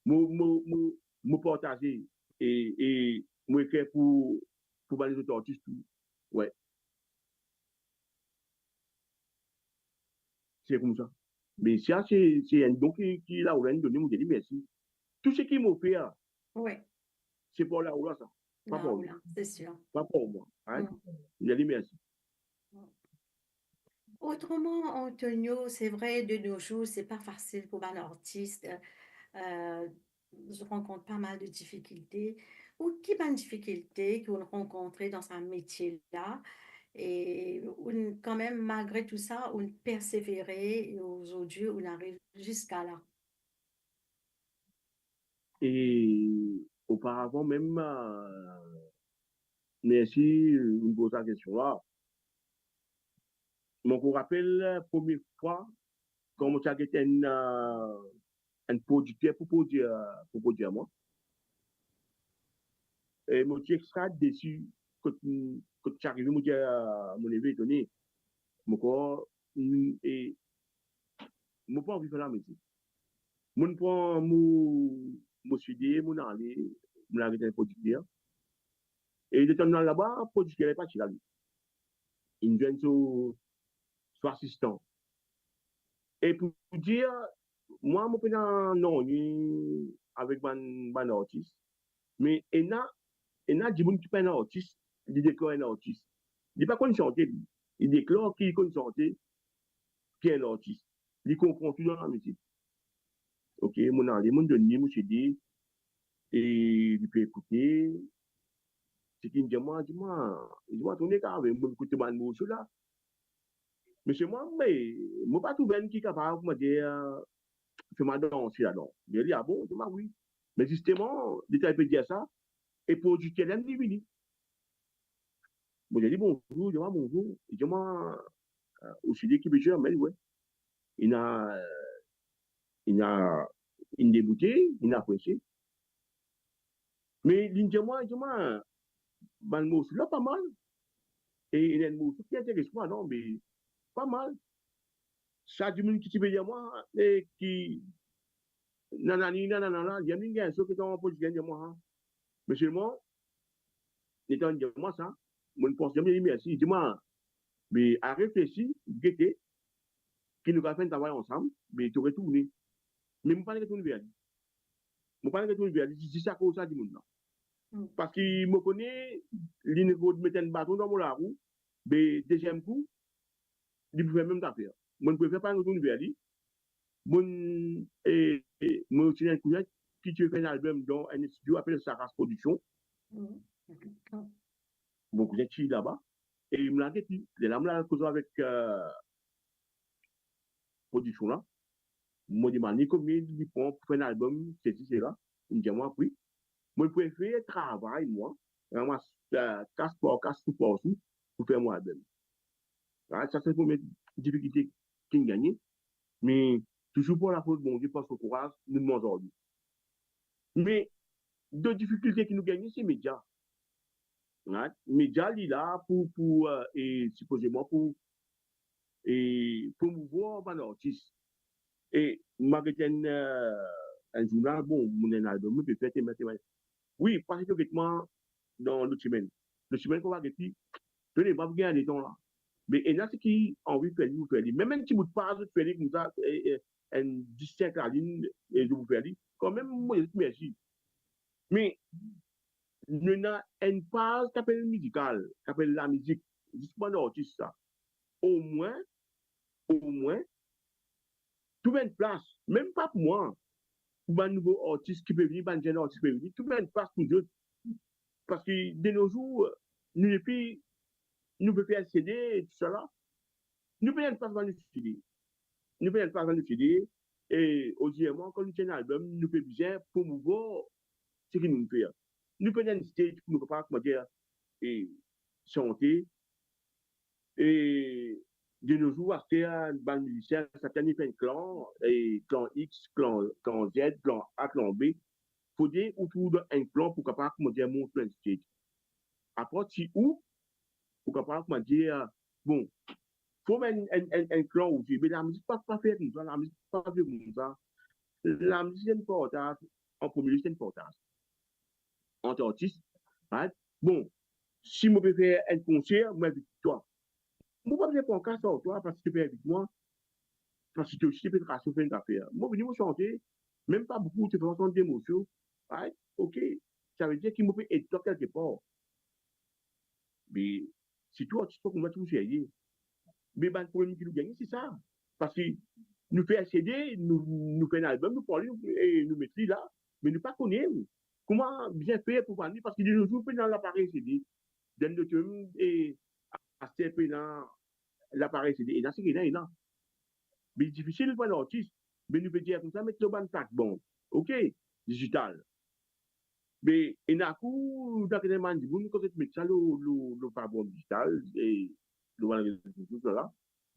Je partager et je écris pour les autres artistes. Ouais, c'est comme ça. Mais ça, c'est un don qui là, où donné, je dis merci. Tout ce qu'il m'a fait, Oui, c'est pour la ou là, ça. Pas là pour ou moi. là, c'est sûr. Pas pour moi. Hein? Mm. Il a dit merci. Autrement, Antonio, c'est vrai, de nos jours, c'est pas facile pour un artiste. Euh, je rencontre pas mal de difficultés. Ou qui a une difficulté qu'on rencontrait dans un métier-là. Et quand même, malgré tout ça, on persévérait et aujourd'hui, on arrive jusqu'à là. Et auparavant, même, merci, vous me posez la question là. Je me rappelle la première fois, quand j'étais un producteur pour produire moi. Et je suis extra déçu quand je arrivé, je mon élevé étonné. Mon corps, et je pas envie de faire la métier. Je prends mon studio, mon allé, mon arrêté un producteur. Et de temps là-bas, le producteur n'est pas là. Il vient sur assistant. Et pour dire, moi, je suis un nom avec un artiste. Mais il y a des gens qui sont un artiste, ils déclarent un artiste. Il n'est pas qu'on chanter, il déclare qu'il est chanter, qui est un artiste. Il comprend tout dans la musique. Ok, mon allé, mon donné, mon CD, et il peut écouter. C'est qu'il me dit, dis-moi, tourner quand même, je écoute ma musique là. Mais c'est moi, mais, moi, pas tout bien qui est capable de me dire, fais ma danse là-dedans. Il dit, ah bon, dis-moi, oui. Mais justement, l'État peut dire ça, et pour du qu'elle aime, il dit, bon, j'ai dit bonjour, dis-moi bonjour, et dis-moi, aussi dit qu'il peut dire, mais ouais, il a, il a, il débouté, il a apprécié. Mais il dit, dis-moi, ben, le mot, là, pas mal. Et il y a un mot qui intéresse moi, non, mais pas mal. Ça, du monde qui peut dire, moi, et qui, nanani, nanana, il y a une gain, ceux qui sont en position, dis-moi, hein. Mais seulement, étant dit, moi, ça, moi, je pense, dis-moi, merci, dis-moi, mais à réfléchir, guetter, qui nous va faire un travail ensemble, mais tu retournes. Mais je ne pas retourner vers lui. Je ne pas retourner vers lui. C'est ça cause ça du monde là. Parce qu'il me connaît, il ne peut mettre un bâton dans mon roue, mais deuxième coup, il peut même t'affaire. Moi, je ne préfère pas retourner vers lui. Moi, moi aussi, un cousin qui tu fait un album dans un studio appelé Saras Production. Mon cousin qui est là-bas. Et il me l'a dit, il a me causé avec production là. Moi, je me dis, combien il prend pour faire un album, c'est là. Il me dit, moi, oui. Moi, je préfère travailler, moi, ramasse casse pour aussi, pour faire mon album. Ça, c'est pour mes difficultés qui me gagnent. Mais toujours pour la faute, bon Dieu, parce qu'au courage, nous demandons aujourd'hui. Mais deux difficultés qui nous gagnent, c'est les médias. Les médias, il est là pour et supposément pour promouvoir un artiste. Et malgré un journal, bon, mon album, je peux faire oui, parce que effectivement, dans le semaine. Le semaine qu'on va dire, je n'ai pas gagné des temps là. Mais il y en a qui ont envie de faire, vous faire. Même un petit bout de page, de faire comme ça, un 17 à ligne, et je vous faire. Quand même, moi, je dis merci. Mais, il y a une page qui s'appelle musicale, qui s'appelle la musique, justement l'artiste, ça. Au moins, tout une place, même pas pour moi, pour un nouveau artiste qui peut venir, un jeune artiste qui peut venir, tout une place pour eux. Parce que de nos jours, nous pouvons faire CD et tout ça là. Nous pouvons pas vendre le CD. Nous pouvons pas vendre le CD. Et autrement, quand nous avons un album, nous pouvons bien promouvoir ce que nous faisons. Nous pouvons un stage pour nous pas, comment dire, et chanter. Et de nos jours, c'est un ban musicien, ça tient un clan, et clan X, clan Z, clan A, clan B. Il faut dire autour d'un clan pour capable, comment dire, montrer un stage. Après, si où, pour capable, comment dire, bon, faut mettre un clan aussi, mais la musique pas faire comme ça, la musique pas faire comme ça. La musique, c'est important, en premier lieu, c'est important. Entre artistes, right? Bon, si je peux faire un concert, moi, avec toi. Je ne peux pas faire un cas sur toi parce que tu peux avec moi, parce que tu aussi peux tracer une affaire. Moi, je vais chanter, même pas beaucoup, tu peux entendre des émotions, right? Ok, ça veut dire qu'il me peut être toi quelque part. Mais si toi, tu sais qu'on va tout essayer. Mais le problème qui nous gagne, c'est ça. Parce que nous faisons un CD, nous faisons un album, nous parlons et nous mettons là, mais nous ne connaissons pas comment bien faire pour parler, parce que de nos jours, dans l'appareil CD, dans le thème, et à ce dans l'appareil CD, et dans ce qu'il y a, mais c'est difficile pour l'artiste, mais nous pouvons dire comme ça, mettre le ban tac, bon, ok, digital. Mais il y a un coup, dans le monde, vous quand vous mettez ça, le pardon digital, et le là,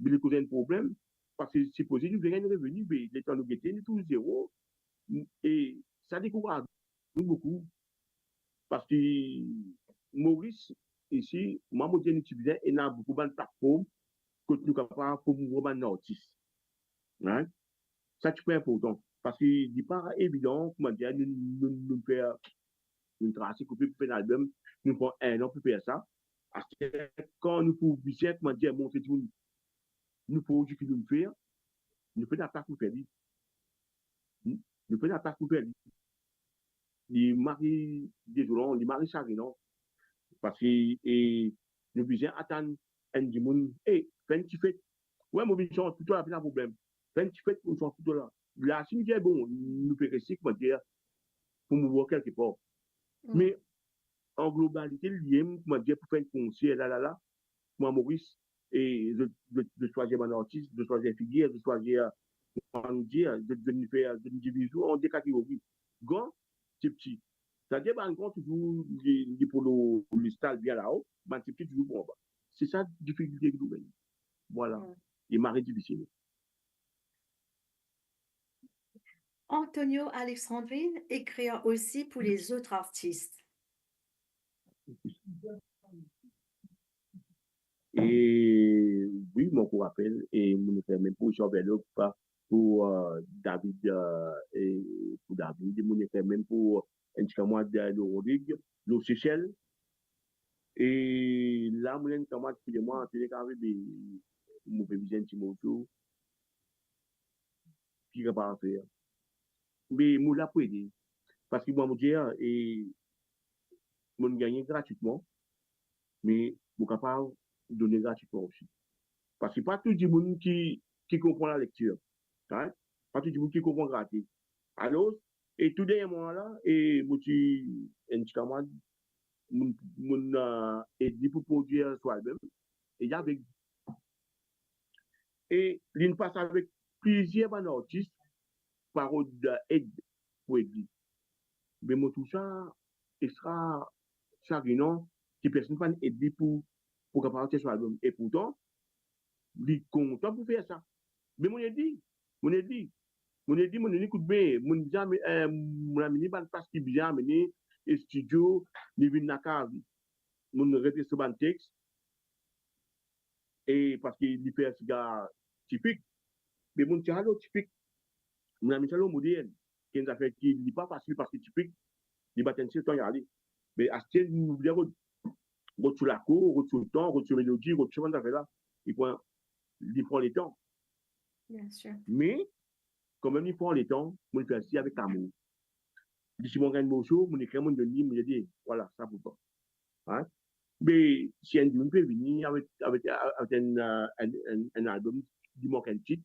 mais il y a un problème, parce que c'est possible, nous verrons un revenu, mais les temps nous guetter, nous tout zéro, et ça décourage nous beaucoup, parce que Maurice, ici, moi, je suis étudiant, et il y a beaucoup de plateformes que nous sommes capables pour nous remettre un artiste. Hein? Ça, c'est important. Parce qu'il n'est pas évident, comment dire, nous faire une trace, couper pour faire un album, nous prenons un an pour faire ça. Parce que quand nous pouvons bien, comment dire, montrer tout, nous pouvons dire que nous faire, nous faisons pas pour faire. Nous faisons pas pour faire. Les maris désolants, les maris chagrinants, parce que nous besoin attendre un dimanche, et fais un petit fait. Ouais, mon bichon, plutôt là, pas de problème. Fais un petit fait pour nous plutôt là. Là, si nous disons, bon, nous faisons récit, comment dire, pour nous voir quelque part. Mais en globalité, lié, comment dire, pour faire un concert, là, moi, Maurice, et de choisir mon artiste, de choisir figure, de choisir, comment dire, de nous faire une division en deux catégories. Grand, c'est petit. C'est-à-dire, ben, quand toujours, pour le style bien là-haut, ben, c'est petit, toujours bon. C'est ça, la difficulté que nous avons. Voilà. Et marée difficile. Antonio Alexandrine écrit aussi pour les autres artistes. Et oui, mon coup rappelle, et mon fait même pour Jean-Bernard, pour David, et pour David, mon fait même pour un petit camarade de Rodrigue, le Seychelles. Et là, mon camarade, moi, en télécarré, mon fait bien Timothée, qui va pas faire. Mais mon l'a pour aider. Parce que moi, mon dire, et mon gagner gratuitement, mais mon capable de donner gratuitement aussi. Parce que pas tout le monde qui comprend la lecture. Hein? Pas tout le monde qui comprend gratuit. Alors, et tout dernier moment là, et moi, un petit camarade, mon aide pour produire son album. Et il y avait, et il passe avec plusieurs artistes par aide pour aider. Mais moi, tout ça, il sera chagrinant que personne ne aide pour capable son album. Et pourtant, il est content pour faire ça. Mais mon dit, mon dit, mon écoute bien, mon ami, parce qu'il bien amené, et studio, il vient dans la mon rete sur un texte, et parce qu'il fait un cigare typique, mais mon chalo typique, mon ami chalo moderne, qui est fait qui n'est pas facile parce que typique, il va tenir temps y aller. Mais à ce qu'il nous dit, retour la cour, retour le temps, retour mélodie, retour ce qu'on là, il prend les temps. Bien sûr. Mais, quand même, il prend les temps, mon fait aussi avec amour. Si mon gagne mon show, mon écrit, mon donne, mon dit, voilà, ça pour toi. Hein? Mais si un dimanche peut venir avec un album qui manque un titre,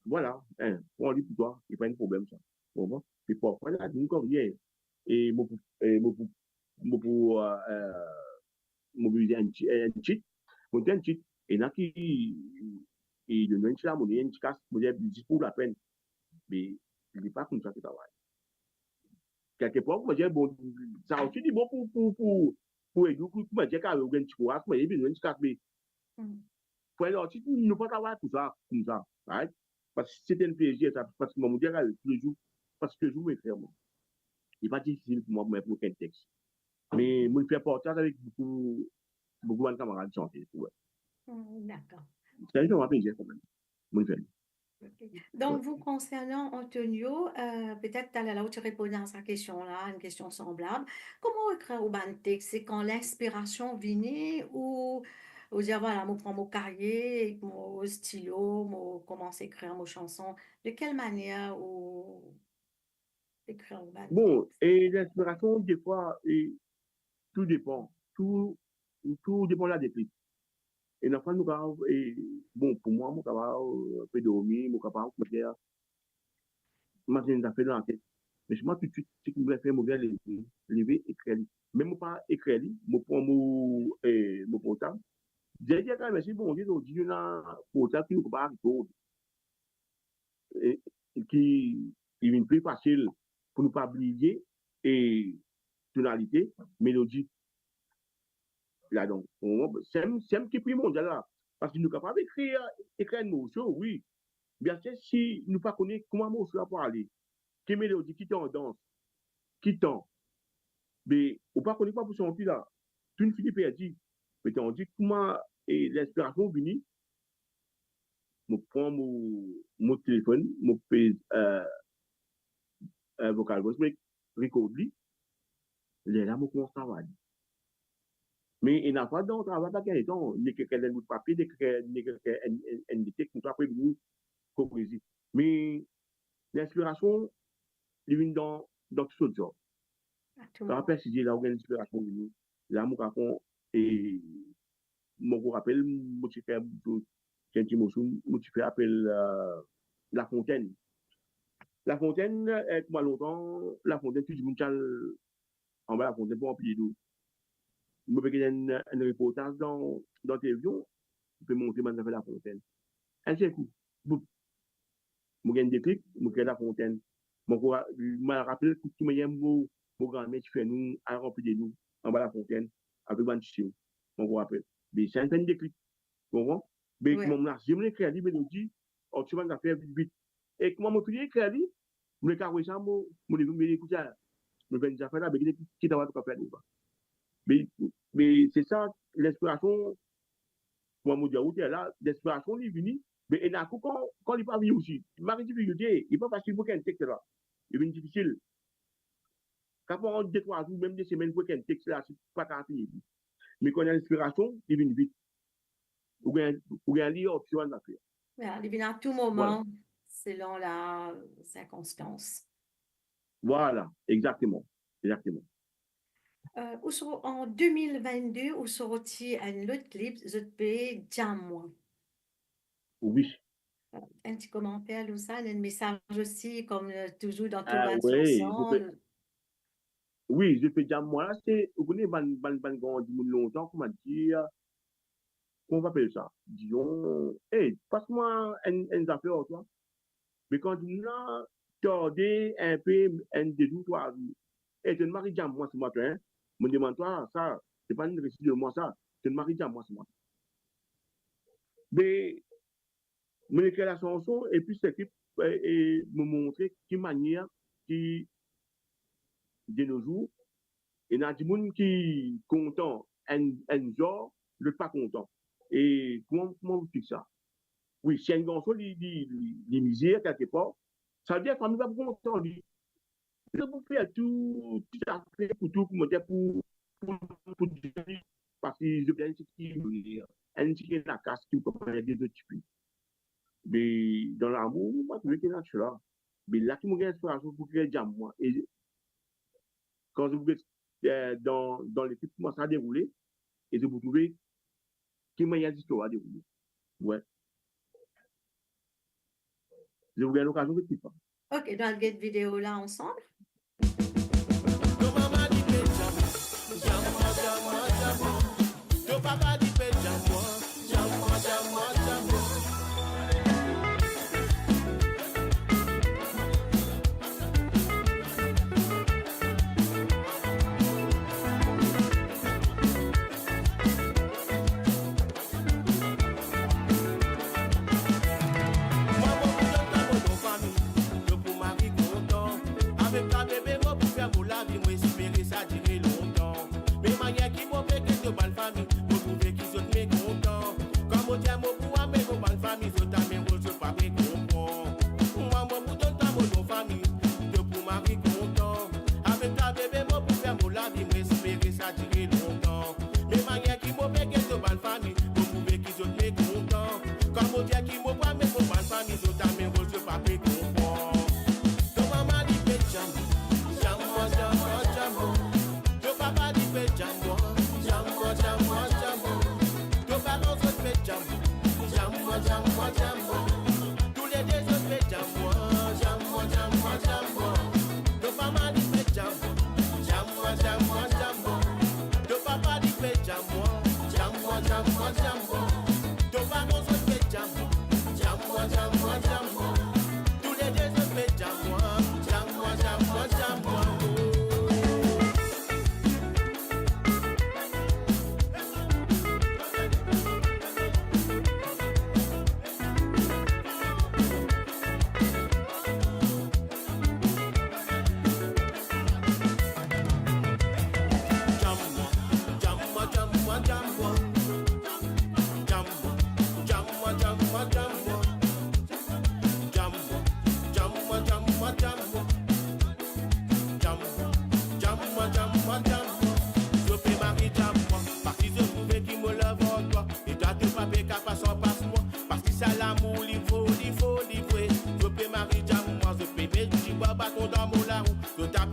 voilà, hein, on dit pour toi, il n'y a pas de problème, ça. Bon, et parfois, là, nous, comme hier, et pour mobiliser un titre, monter un titre, et là, qui, et le nom, là, mon un petit casse, mon dit pour la peine, mais il n'est pas comme ça que ça va. Quelque part, moi, j'ai bon, ça aussi dit bon pour aider, moi, j'ai qu'à un petit courage, moi, j'ai besoin de casse, mais Pour un artiste, nous ne pouvons pas avoir tout ça comme ça. Right? Parce que c'est un plaisir, ça, parce que moi, je dirais tous les jours, parce que je veux faire, moi. Il n'est pas difficile pour moi pour un texte. Mais je fais partage avec beaucoup de camarades chanter. Ouais. D'accord. C'est un plaisir quand même. Moi, je fais. Donc, vous concernant Antonio, peut-être tout à l'heure, tu répondais à sa question-là, une question semblable. Comment écrire au texte? C'est quand l'inspiration vient ou dire, voilà, je prends mon cahier, mon stylo, je commence à écrire mon chanson. De quelle manière ou écrire au Bon, texte? et l'inspiration, des fois, tout dépend. Tout dépend de la déclic. Et dans le cas, bon, pour moi, je suis un peu dormir, je suis capable de faire, j'ai une affaire dans la tête. Mais moi, tout de suite, ce que je voulais faire, je vais lever, écrire. Même pas écrire, je prends mon portable. J'ai dit quand même, merci, bon Dieu, il y a un portable qui ne peut pas et qui est plus facile pour ne pas oublier et tonalité, mélodie. Là, donc, c'est un qui est primordial là. Parce que nous sommes capables d'écrire une motion, oui. Bien sûr, si nous ne connaissons pas comment motion pour aller, quelle mélodie, qui tendance, qui temps, mais on ne connaît pas pour son là. Tout une fille perdue. Mais on dit comment l'inspiration vient. Je prends mon téléphone, je fais un vocal voice, je record, là, je commence à travailler. Mais il n'a pas de travail à quel temps, ni quelqu'un de papier, ni quelqu'un de texte, nous après nous composer. Mais l'inspiration, il vient dans tout ce job. Ça rappelle si j'ai là où l'inspiration vient. Là, je raconte et je me rappelle, je fais un petit mot, je fais appel La Fontaine. La Fontaine, moi longtemps, La Fontaine, tout le monde en bas La Fontaine pour remplir d'eau. Je me fais un reportage dans la télévision, je peux montrer maintenant La Fontaine. Un seul coup, je gagne des clics, je crée La Fontaine. Je me rappelle que tout le monde, mon grand-mère, qui fait nous, à remplir de nous, en bas La Fontaine, avec un petit je me rappelle. Mais c'est un des clics, tu comprends? Mais comment je me crée des mélodies, tu vas faire vite. Et comment je me crée des je me carré ça, je me écoute ça. Je me fais des affaires là, mais qui t'a pas faire ou pas. Mais c'est ça, l'inspiration, pour moi, dire, là, l'inspiration, il vient, mais il y a quand il n'est pas venu aussi, il m'a dit difficulté, il n'est pas facile pour qu'un texte là, il vient difficile. Quand on a 2-3 jours, même des semaines pour qu'un texte là, c'est pas tant fini. Mais quand il y a l'inspiration, il vient vite. Ou bien lire, tu vas l'affaire. Il vient à tout moment, selon la circonstance. Voilà, exactement. Exactement. En 2022, où sorti un autre clip, je te Jam-moi. Oui. Un petit commentaire, ou ça, un message aussi, comme toujours dans tout le chanson. Oui, je fais Jam-moi. C'est, vous connaissez, longtemps, comment dire, comment on appelle ça? Disons, passe-moi une affaire, toi. Mais quand on a tordé un peu, un des 2-3 jours, et je ne marie Jam-moi ce matin, me demande-toi, ça, c'est pas une récit de moi, ça, je ne marie Jam-moi ce matin. Mais, je écrit la chanson, et puis cet équipe me montrer quelle manière, qui, de nos jours, il y a des gens qui sont contents, un genre, le pas content. Et comment vous faites ça? Oui, si un garçon les misères quelque part, ça veut dire qu'on ne va pas content. Je vous faire tout à fait pour tout, pour dire, parce que je viens de un petit la casse qui peut prendre des autres types. Mais dans l'amour, moi, je veux qu'il y ait là. Mais là, qui me gagne l'inspiration pour créer Jam moi. Et quand je vous dans l'équipe, comment ça a déroulé, et je vous trouvez qui m'a dit l'histoire à dérouler. Ouais. Je vous gagne l'occasion de tout ça. Ok, dans cette vidéo là ensemble.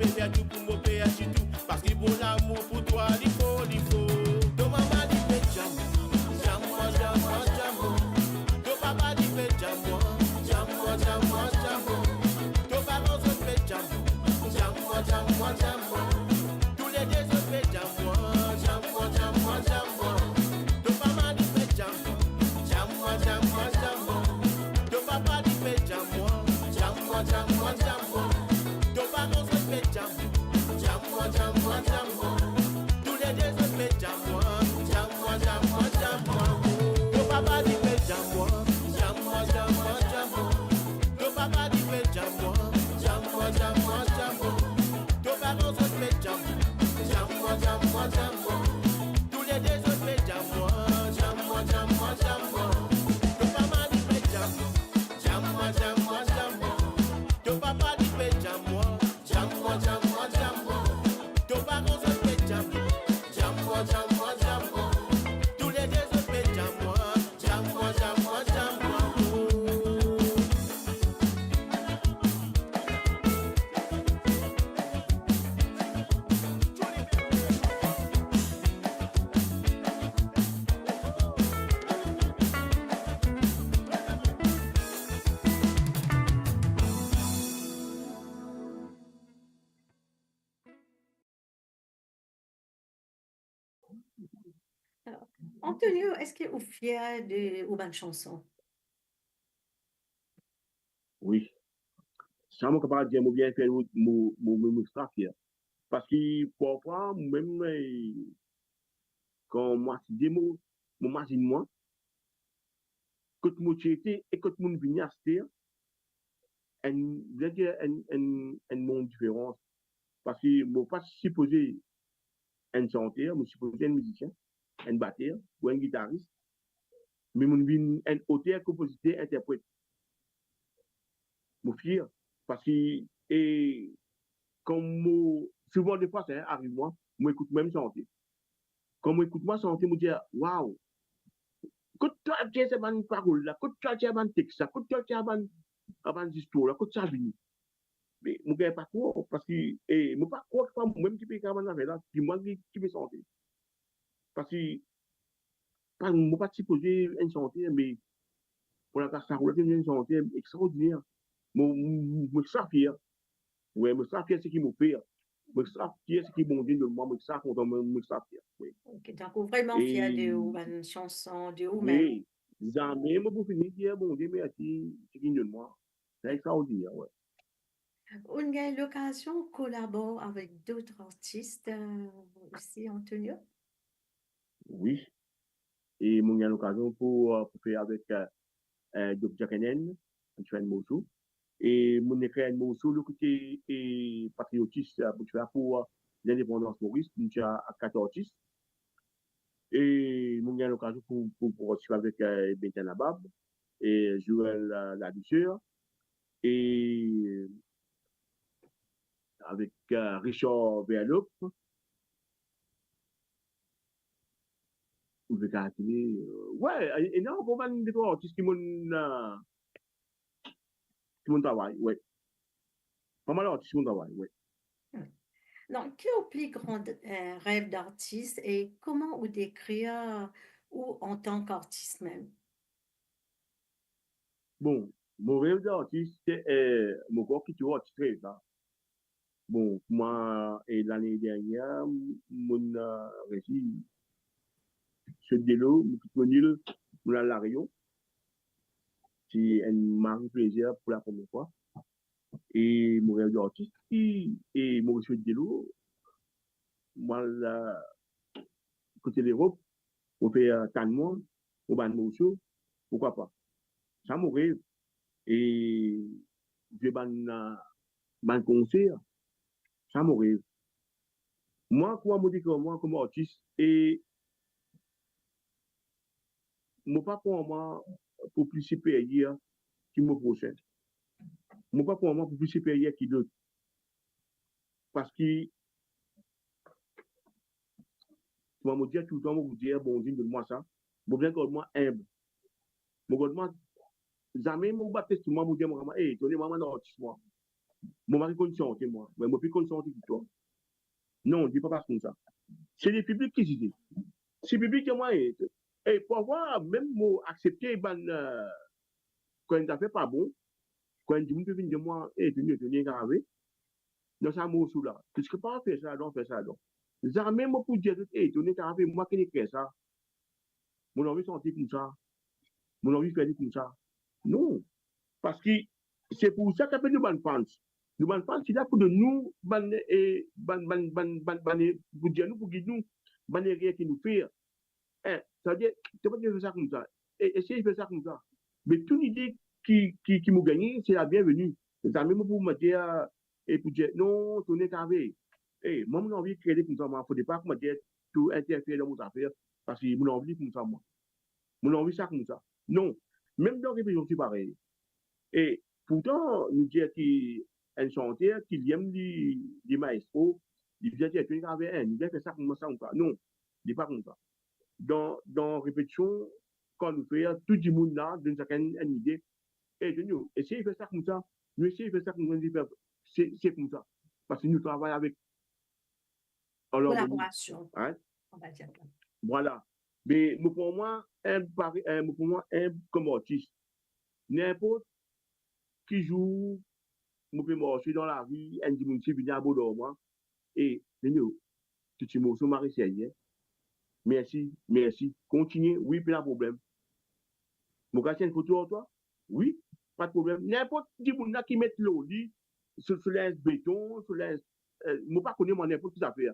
faire tout pour me payer tout. Parce que pour l'amour, pour toi, il faut, il faut. Ton maman dit fait jam, jam moi, jam moi, jam moi. Ton papa dit fait jam moi, jam moi, jam moi, jam moi. Ton parent se fait jam, jam moi, jam moi, jam moi. Tous les deux se fait jam moi, jam moi, jam moi, jam moi. Ton maman dit fait jam, jam moi, jam moi, jam moi. Ton papa dit fait jam moi, jam moi, jam moi, jam moi. Ton parent se fait jam, jam moi, jam moi, jam moi. Tous les deux se fait jam moi, jam moi, jam moi, jam moi. Ton papa dit fait jam moi, jam moi, jam moi, jam moi. Ton papa dit fait jam moi, jam moi, jam moi, jam moi. Ton parent se fait jam, jam moi, jam moi, jam moi. Tous les deux se fait jam moi, jam moi, jam moi, jam moi. Ton papa dit fait jam, jam moi, jam moi, jam moi. Ton papa dit fait jam moi, jam moi, jam moi, jam moi. Ton parent se fait jam, jam moi, jam moi, jam moi. Tous les deux se fait jam moi, jam moi, jam moi, jam moi. Alors, Antonio, est-ce que vous êtes fier de une chanson? Oui. Ça m'a capable de dire, moi bien faire mon fier. Parce que parfois, même quand moi, c'est des mots, m'imagine moi, que tout le monde était et que tout le monde venait à se dire, une monde différence. Parce que moi, pas supposé un chanteur, moi, supposé un musicien, un batteur ou un guitariste, mais mon vin un auteur, compositeur, interprète. Mon fier. Parce que, et, comme moi, souvent des fois, ça arrive moi écoute même chanter. Quand moi écoute moi chanter, moi dis, waouh, quand tu as dit ces paroles là, quand tu as dit ces textes là, quand tu as dit ces histoires là, quand tu as vu, mais moi ne pas quoi, parce que, et, moi pas quoi, moi-même qui peux faire là, puis moi qui peux chanter. Parce que, pas, moi pas supposé un chanteur, mais pour la personne, c'est un chanteur extraordinaire. Moi, ça fier. Ouais, moi, ça fier, c'est qui me fait. Moi, ça fier, c'est qui m'ont dit de moi, moi, ça content, moi, ça fier. Oui. Ok, donc vraiment fier de Et, une chanson de vous-même. oui, jamais, moi, pour finir, dire, bon Dieu, merci, c'est qui de moi. C'est extraordinaire, ouais. On a eu l'occasion de collaborer avec d'autres artistes aussi, Antonio. Oui. Et moi, j'ai l'occasion pour faire avec Dr. Kenen, Antoine Mosso. Et mon écrit un morceau, le côté patriotiste, pour faire pour l'indépendance Maurice, nous avons 4 artistes. Et nous avons l'occasion pour suivre avec Benjamin Nabab et Joël Ladouceur et avec Richard Verlop. Ouais, et non, pour des 3 artistes qui m'ont travaillé, ouais. Pas mal d'artistes qui m'ont travaillé, ouais. Donc, quel est le plus grand rêve d'artiste et comment vous décrire ou en tant qu'artiste même? Bon, mon rêve d'artiste, c'est mon corps qui est artiste rêve, là. Bon, moi, et l'année dernière, mon réussi ce délo, mon île, mon la Rio. C'est un marque plaisir pour la première fois. Et mon rêve d'artiste, et mon reçu de délo, moi, là, côté de l'Europe, on fait tant de monde, on va morceau, pourquoi pas. Ça, mon rêve. Et je vais un concert, ça, mon rêve. Moi, moi, comme artiste, et moi, pas pour moi, pour plus supérieur qui me prochaine. Moi, pas pour moi, pour plus supérieur qui d'autre. Parce que, moi, me dire tout le temps, moi, vous dire, bon, Dieu, donne-moi ça. Bon, bien que moi, humble. Moi, moi, jamais, mon baptiste, moi, me dire, moi, hey, donnez-moi un artiste, moi. Mon mari conscienté, moi. Mais moi, plus conscienté que toi. Non, on dit pas comme ça. C'est les publics qui disent. C'est le public qui moi. Et pour avoir, même moi, accepter, ben, quand il a fait pas bon, quand il dit, vous pouvez venir de moi, et tenir grave, dans sa mot sous là. Qu'est-ce que pas faire ça, donc, faire ça, donc. Jamais, moi, pour dire, et tenir grave, moi, qui n'ai fait ça. Mon envie de sentir comme ça. Mon envie de faire comme ça. Non. Parce que c'est pour ça qu'on fait nous bonnes fans. Nous bonnes fans, c'est là pour de nous, pour dire nous, pour guider nous, ban rien qui nous fait. Hein, ça veut dire, tu peux pas faire ça comme ça. Et essayer de faire ça comme ça. Mais toute idée qui m'a gagné, c'est la bienvenue. Ça même pour me dire, et pour dire, non, tu n'es qu'à ver. Eh, moi, mon envie de créer comme ça, il ne faut pas que me dire, tout interférer dans mon affaire, parce que mon envie comme ça, moi. Mon envie ça comme ça. Non. Même dans les régions, c'est pareil. Et pourtant, nous disons qu'un chanteur qui aime les maestros, il vient dire qu'il avait un, il vient faire ça comme ça ou pas. Non, il n'est pas comme ça. Dans répétition, quand nous faisons, tout le monde là donne chacun une idée. Et nous, essayez de faire ça comme ça. Nous essayons de faire ça comme ça. C'est comme ça. Parce que nous travaillons avec en l'harmonie. Collaboration, Hein? on va dire. Voilà. Mais pour moi, comme artiste, n'importe qui joue, je peux marcher dans la rue, un dimanche, venir à Bordeaux, et nous, tout le monde, Marie Seigneur. Merci, merci. Continuez, oui, pas de problème. Mon gars, une photo à toi? Oui, pas de problème. N'importe qui qui met l'eau, sur l'aise béton, sur l'aise. Moi, pas connaître n'importe qui ça fait.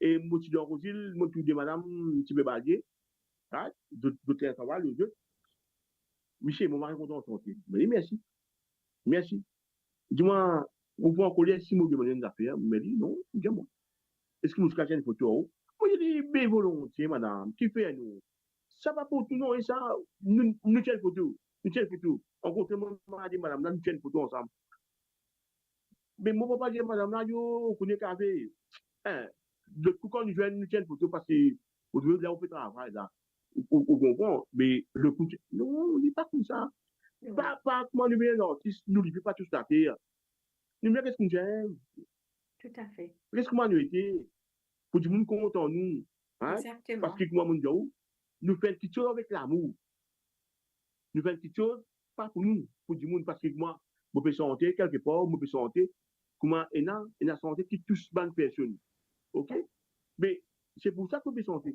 Et moi, tu dois aussi, moi, tu dis, madame, tu peux balayer, d'autres travail, les deux. Michel, mon mari content de sortir. Mais merci, merci. Dis-moi, vous pouvez en coller si vous demandez une affaire. Mais dit, non, dis-moi. Est-ce que vous cachez une photo? Moi, j'ai dit, bien volontiers, madame, qui fait nous? Ça va pour tout, non, et ça, nous tiens une photo. Nous tiens une photo. En contre, moi, dit, madame, là, nous tiens une photo ensemble. Mais moi, papa dit, madame, là, yo, on connaît qu'à faire. Hein, de tout quand nous tiens une photo parce que, au lieu de là, on fait travail, là. On comprend, mais le coup, non, on n'est pas comme ça. Oui, Pas comment nous venons l'artiste, nous ne pas tous la terre. Nous, qu'est-ce qu'on j'aime? tout à fait. Qu'est-ce qu'on a été? Pour du monde compte en nous. Hein? Exactement. Parce que, comment on dit, nous faisons quelque chose avec l'amour. Nous faisons quelque chose, pas pour nous, pour du monde, parce que moi, je peux sentir quelque part, je peux sentir comment il y a une santé qui touche bonne personne. OK? Mais c'est pour ça que je peux sentir.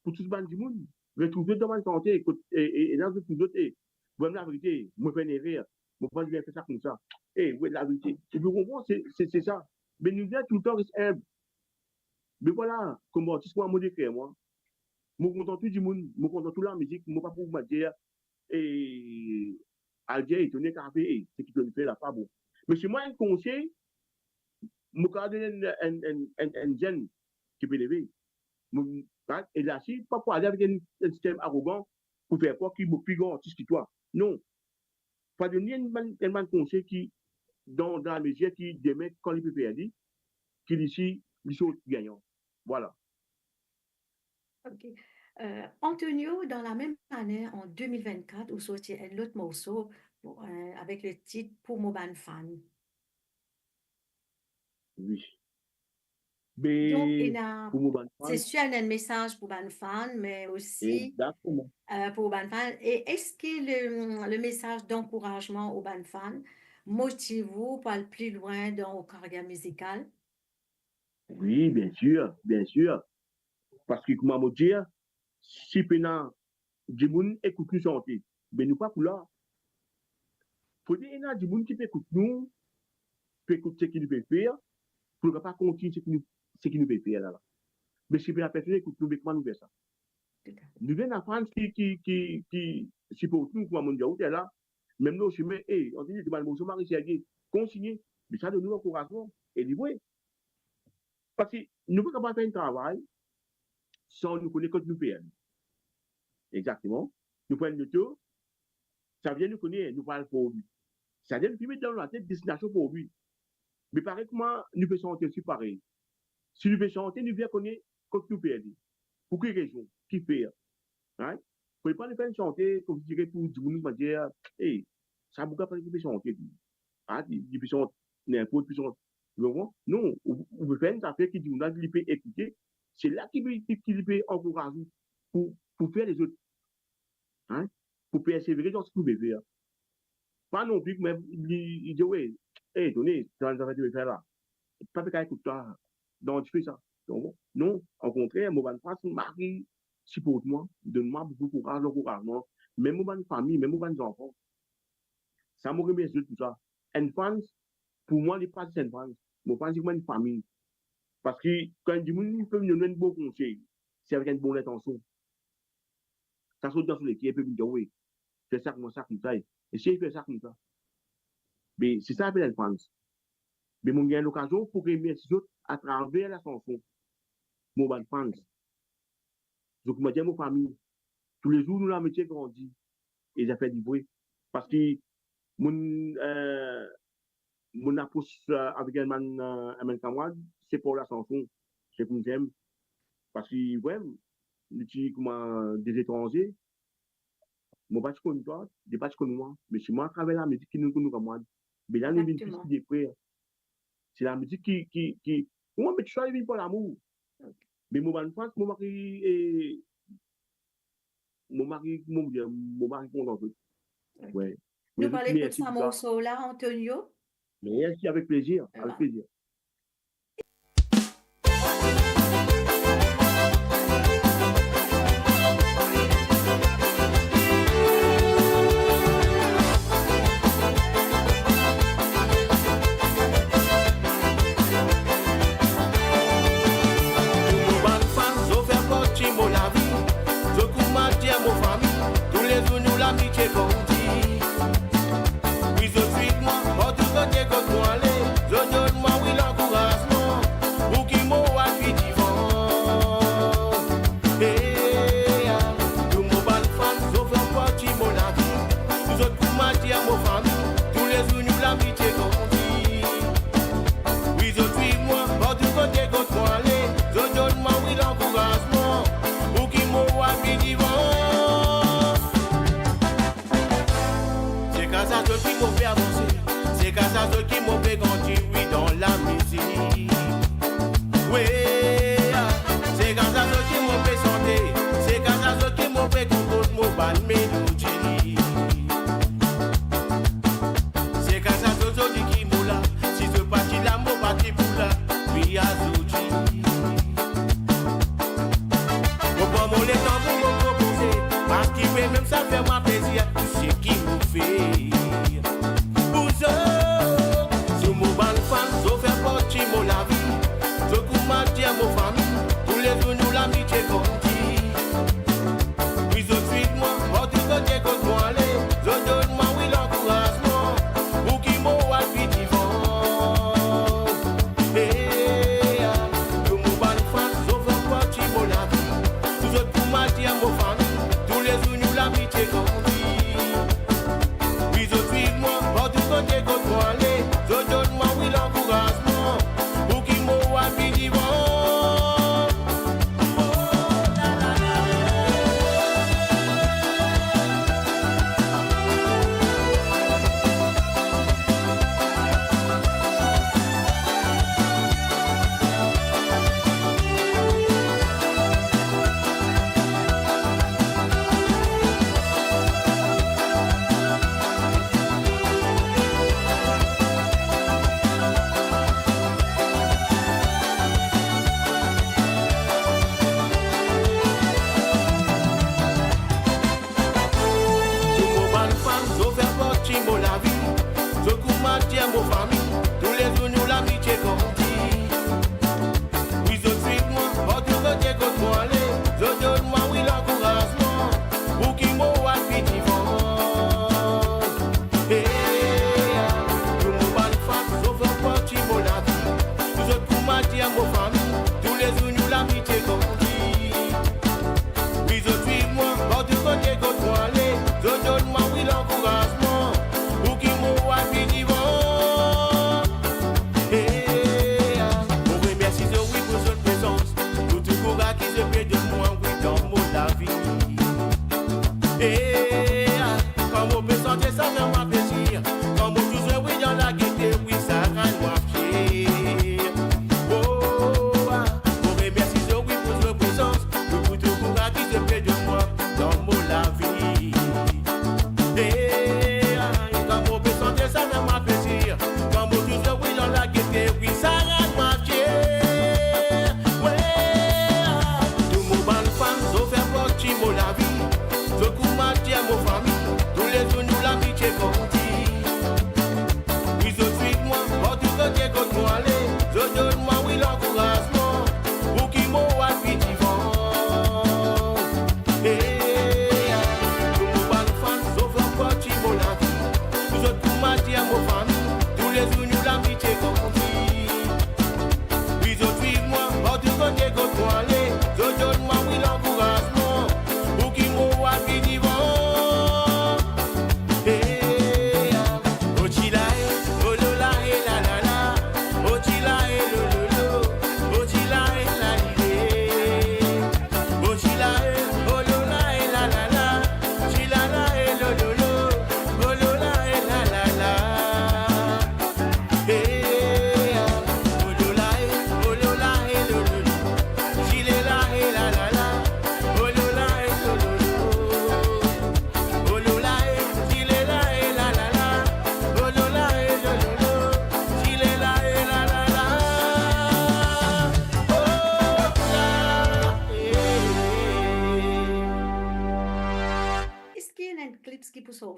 Pour tous les du monde, retrouver dans ma santé et dans tous les autres, vraiment la vérité, je fais des rires, je ne vais pas faire ça comme ça. Et oui, la vérité. Tu comprends, c'est ça. Mais nous disons tout le temps, c'est mais voilà, comme artiste, moi, je décris, moi. Je suis content tout du monde, je suis content toute la musique, je ne suis pas pour me dire, et Alger, il tenait qu'à faire, ce qu'il fait là, pas bon. Mais si moi, un conseil, je vais donner un jeune qui peut lever. Et là, si, pas pour aller avec un système arrogant pour faire quoi qu'il est plus grand artiste que toi. Non. Pas donner un conseil qui, dans la mesure qui, demain, quand il peut faire, qu'il ici, il sont gagnants. Voilà. OK. Antonio, dans la même année, en 2024, vous sorti un autre morceau avec le titre Pour mon ban fan. Oui. Donc, il Mais, a, pour mon c'est sûr, il y a un message pour ban fan, mais aussi exactement. pour ban fan. Et est-ce que le message d'encouragement aux ban fans motive vous pour aller plus loin dans vos carrières musicales? Oui, bien sûr, bien sûr. Parce que, comment me dire, si pendant du monde écoute nous chanter, mais nous pas pour là. Faut dire, il y a du monde qui peut écouter nous, peut écouter ce qu'il nous peut faire, pour ne pas continuer ce qu'il nous peut faire là. Mais si la personne écoute nous, comment nous faire ça? Nous venons apprendre qui supporte nous, comment on dit, là, même nous, chemin, on dit, je Marie Sergei, consigner, mais ça donne nous encouragement, et dit, oui. Parce que nous ne pouvons pas faire un travail sans nous connaître quand nous perdons. Exactement. Nous prenons le tour, ça vient nous connaître, nous parlons pour lui. Ça vient nous mettre dans la tête destination pour lui. Mais pareil, comment nous faisons chanter aussi pareil. Si nous faisons chanter, nous venons connaître quand nous perdons. Pour quelle raison? Qui fait? Hein? Vous ne pouvez pas nous faire chanter, comme je dirais, pour nous dire, hey, ça ne peut pas nous chanter. Ah, il peut chanter. n'importe puissance. Non, on veut faire une affaire qui dit, on a qu'il peut écouter. C'est là qu'il peut encourager pour faire les autres. Hein? Pour persévérer dans ce que vous pouvez faire. Pas non plus, mais il dit, oui, donnez, dans les affaires que tu veux faire là. Pas qu'à écouter toi. Donc, tu fais ça. Donc, non, au contraire, mon France, mari, supporte-moi, donne-moi beaucoup de courage, encouragement. Même mon famille, même mon enfants. Ça me remercie tout ça. Une France, pour moi, les pas une France. Mon France, c'est une famille. Parce que quand il dit, il peut me donner un bon conseil, c'est avec une bonne intention. Ça saute dans les pieds, il peut me dire, oui, fais ça comme ça, comme ça. Et si il fait ça comme ça. Mais c'est ça, une France. Mais mon gain l'occasion pour remercier les autres à travers la chanson. Mon bonne France. Donc, je me dis à ma famille, tous les jours, nous la métier grandit. Et j'ai fait du bruit. Parce que mon approche avec un camarade, c'est pour la chanson. C'est comme j'aime. Parce que, ouais, des étrangers, moi, pas de toi, des pas de moi. Mais c'est moi, à travers la musique qui nous connaît comme moi. Mais là, nous avons une piste des frères. C'est la musique qui. Moi, mais tu choisis pour l'amour. Mais mon bonne France, mon mari, mon mari content. Ouais. Nous parlons de ça, morceau là, Antonio. Merci, avec plaisir. Avec plaisir. L'amitié grandit. Oui, je suis moi, quand tu veux dire que toi aller, je donne moi oui l'encouragement, pour qui m'ont appuyé divant. Et tout mon bal fan, sauf un parti mon avis. Nous autres pour m'attirer à mon famille, tous les jours nous l'amitié grandit. Oui, je suis moi, quand tu veux dire que toi aller, je donne moi oui l'encouragement, pour qui m'ont appuyé divant. C'est grâce à ceux qui m'ont fait avancer, c'est grâce à ceux qui m'ont fait grandir, oui, dans la musique. Oui, c'est grâce à ceux qui m'ont fait chanter, c'est grâce à ceux qui m'ont fait composer mon bal mélodie. C'est grâce à ceux qui m'ont là, si ce parti là, mon parti pour là, oui, à Zoji. Mon prend mon temps pour me proposer, parce qu'il fait même ça faire ma plaisir, c'est qui nous fait. La vie, je coupe ma vie à mon famille, tous les jours nous l'amitié grandit. Oui, je suis moi, quand tu veux dire que toi aller, je donne moi oui l'encouragement, pour qui m'ont appuyé divant. Et tout mon bal fan, je veux partir mon la vie, je coupe ma vie à mon famille, tous les jours nous l'amitié grandit. Oui, je suis moi, quand tu veux dire que toi aller, je donne moi oui l'encouragement. Comme on peut sentir ça, faire moi plaisir. Comme on toujours oui dans la gaieté, oui ça rend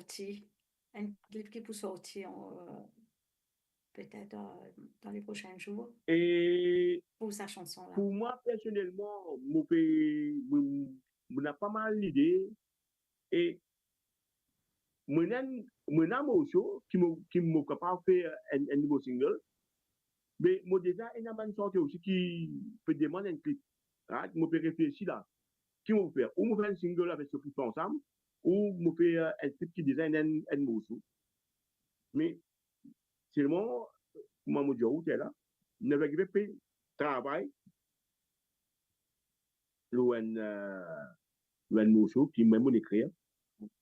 sortir, un clip qui peut sortir peut-être dans les prochains jours Et pour sa chanson-là. pour moi, personnellement, on a pas mal d'idées. Et moi, Mocho, qui m'a capable de faire un nouveau single. Mais moi, déjà, il y a une sorte aussi qui peut demander un clip. Hein? Je peux réfléchir là. Qui m'a faire? Ou me faire un single avec ce clip ensemble, ou me faire un clip qui design un morceau. Mais seulement, moi, je dis, là, ne vais pas travail, un morceau qui m'a écrire.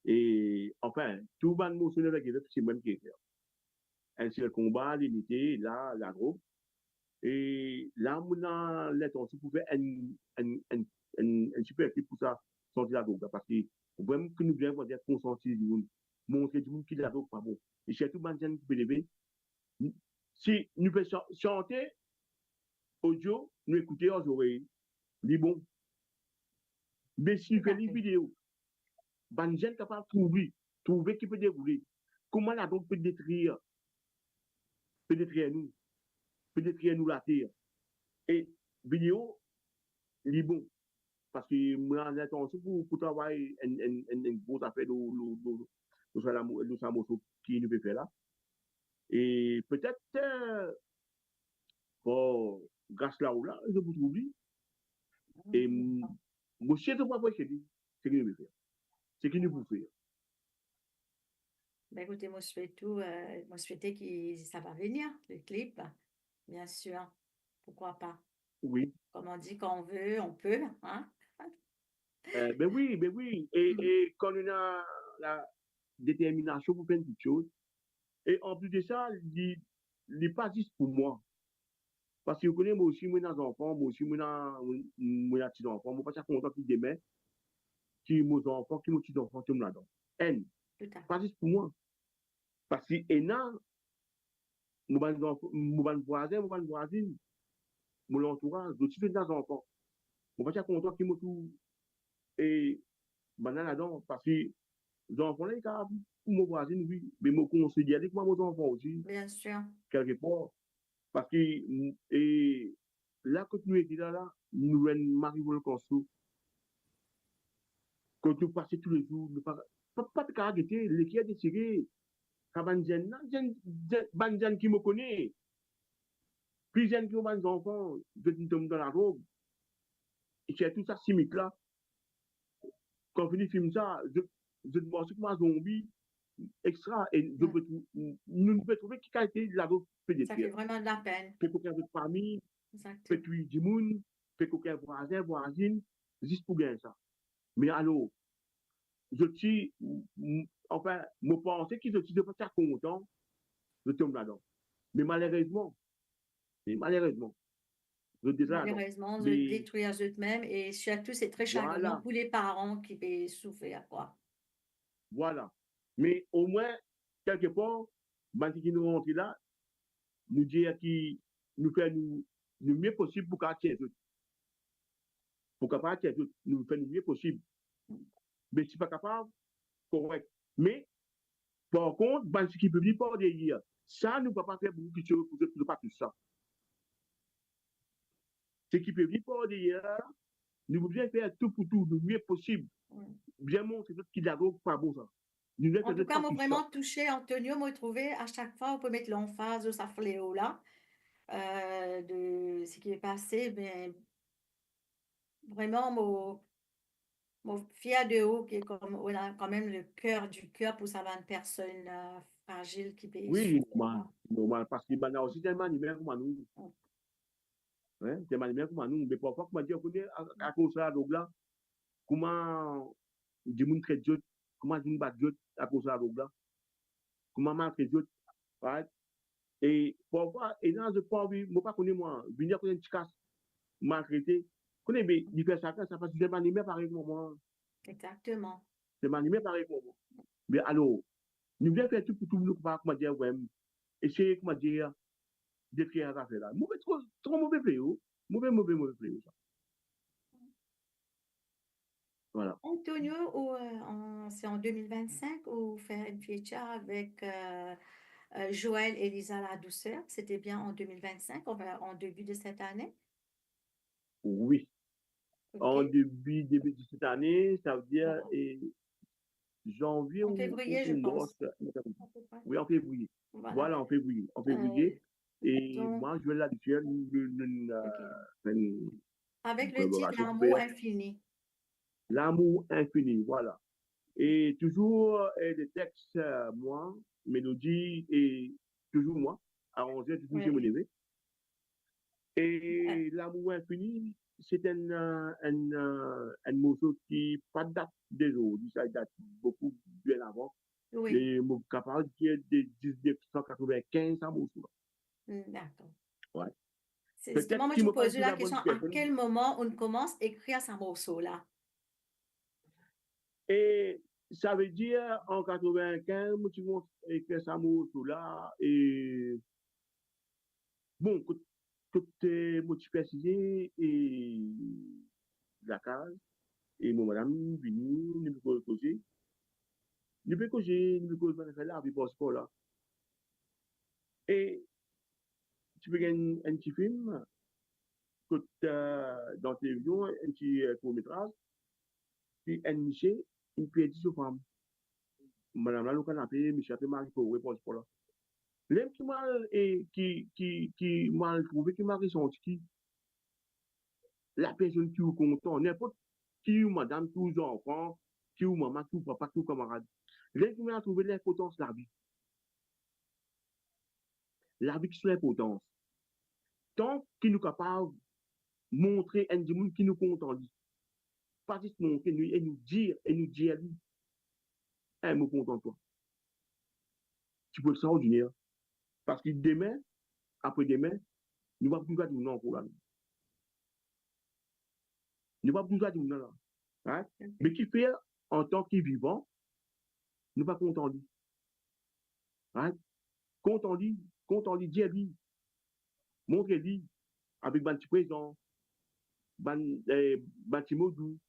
Et enfin, tout le morceau ne va pas c'est même qui écrire. Un seul combat, l'unité, là, la groupe. Et là, on a l'intention pour faire un super clip pour ça, sortir la drogue. Parce que vraiment que nous devons dire consentir du monde, montrer du monde qui la drogue pas bon. Et surtout, les gens qui peuvent lever. Si nous faisons chanter audio, nous écouter aux oreilles, les bons. Mais si nous faisons les vidéos, les gens capables de trouver qui peut dérouler. Comment la drogue peut détruire nous, peut détruire nous la terre. Et vidéo, les bons. Parce que moi, j'ai l'intention pour travailler une grosse affaire de sa moto qui nous peut faire là. Et peut-être, grâce là ou là, je vous trouve. Et moi, je sais pas quoi c'est ce qu'il nous peut faire. C'est ce qu'il nous peut faire. Ben, écoutez, moi, je souhaitais que ça va venir, le clip, bien sûr. Pourquoi pas? Oui. Comme on dit, quand on veut, on peut, hein? Ben oui, ben oui. Et quand on a la détermination pour faire une petite chose, et en plus de ça, il n'est pas juste pour moi. Parce que vous connaissez, moi aussi, moi, dans les enfants, moi aussi, moi, dans les petits enfants, moi, pas ça content qui demain, qui mes enfants, qui mes petits enfants, qui me là-dedans. Elle, Tout à fait. pas juste pour moi. Parce que, et là, mon voisin, mon voisine, mon entourage, je suis dans les enfants. Moi, pas ça content qui me tout, et, ben, là-dedans, parce que, les enfants, là, pour mon voisin, oui, mais je considère avec moi, mes enfants aussi, Bien sûr. quelque part. Parce que, et là, quand nous étions là, nous avons Marie-Vol Conso, quand nous passons tous les jours, nous pas de caractère, l'équipe a décidé, Kabanjan, Banjan qui me connaît, plus jeune que mes enfants, je tombe dans la robe, et c'est tout ça, chimique là, quand on finit film ça, je pense que ma zombie, extra, et nous pouvons trouver qui a été de la robe Ça fait pédétrière. vraiment de la peine. Peut aucun de famille, Exactement. peut du monde, peut aucun voisin, voisine, juste pour gagner ça. Mais alors, je suis, enfin, je pensais que je suis de pas content, je tombe là-dedans. Mais malheureusement, je dis là-dedans. Malheureusement, de Mais détruire eux-mêmes et surtout, c'est très chagrinant voilà, pour les parents qui peuvent souffrir, quoi. voilà. Mais au moins, quelque part, quand nous rentrons là, nous dire qui nous fait le mieux possible pour qu'à tirer autres. Pour qu'à tirer autres, nous faire le mieux possible. Mais si pas capable, correct. Mais, par contre, ce qui peut venir par derrière, ça, nous ne pouvons pas faire beaucoup de choses pour ne pas tout ça. Ce qui peut venir par derrière, nous pouvons bien faire tout pour tout, le mieux possible. Bien montrer tout qui n'a pas bon ça. En tout cas, moi, vraiment touché, Antonio, moi, trouvé à chaque fois, on peut mettre l'emphase de sa fléau là, de ce qui est passé, mais vraiment, mon fier de haut, qui est comme, on a quand même le cœur du cœur pour savoir une personne fragile qui peut oui, souffrir. normal, parce qu'il y a aussi tellement de même comme nous. Tellement de même comme nous. Mais parfois, comme on dit, à cause de ça, donc là, comment du monde traite d'autres, comment du monde bat d'autres à cause de ça, donc là, comment maltraite d'autres, right? Et parfois, et dans ce point, oui, moi, pas connais moi, venir connaître une petite casse, maltraité, connais, mais il fait ça, ça passe, c'est animé pareil que moi. Exactement. C'est animé pareil que moi. Mais alors, nous devons faire tout pour tout le monde, comment dire, ouais, essayer, comment dire, d'écrire ça fait là. Mauvais, trop mauvais fléau, mauvais fléau, ça. Voilà. Antonio, c'est en 2025 ou faire une feature avec Joël et Lisa La Douceur. C'était bien en 2025, en début de cette année. Oui, en OK. début de cette année, ça veut dire Bon. janvier En février, je ou mars. pense, à peu près. Oui, en février. Voilà. Voilà, en février. En Euh, février. Et donc, moi, je vais là-dessus, une OK. Avec le titre collaboration pour L'amour faire infini. l'amour infini. Voilà. Et toujours des textes, moi, mélodie et toujours moi, arrangé, toujours chez mon Oui. levé. Et l'amour infini, c'est un morceau qui pas date des autres, ça date beaucoup bien avant. Oui. Et mon capable qui est de 1995, ça morceau. D'accord. Ouais. C'est Peut-être justement, moi, je qu'il vous me parle pose de la la bonne question, à personne. quel moment on commence à écrire ce morceau-là? Et ça veut dire, en 95, moi, tu montes écrire ça morceau là, et bon, côté motivé et la case, et mon madame, vini, nous pouvons causer. Nous pouvons causer, nous pouvons faire la vie passeport là. Et tu peux gagner un petit film, dans la télévision, un petit court-métrage, puis un Michel, une pièce sur femme. Madame là, le canapé, Michel, puis Marie pour répondre pour là. L'homme qui m'a qui m'a trouvé, qui m'a ressenti, la personne qui est content, n'importe qui ou madame, qui ou enfant, qui ou maman, qui ou papa, qui ou camarade. L'homme qui m'a trouvé l'importance de la vie. La vie qui est l'importance. Tant qu'il nous capable de montrer un monde qui nous content lui. Pas juste montrer nous et nous dire à lui, un mot content de toi. Tu peux le savoir ordinaire. Parce que demain, après-demain, nous ne pouvons pas dire non pour la vie. Nous ne pouvons pas dire non là. Right? Mais qui fait en tant que vivant, nous ne pas content lui. Right? Content lui, dis lui, montre lui, avec un petit présent, un petit mot doux,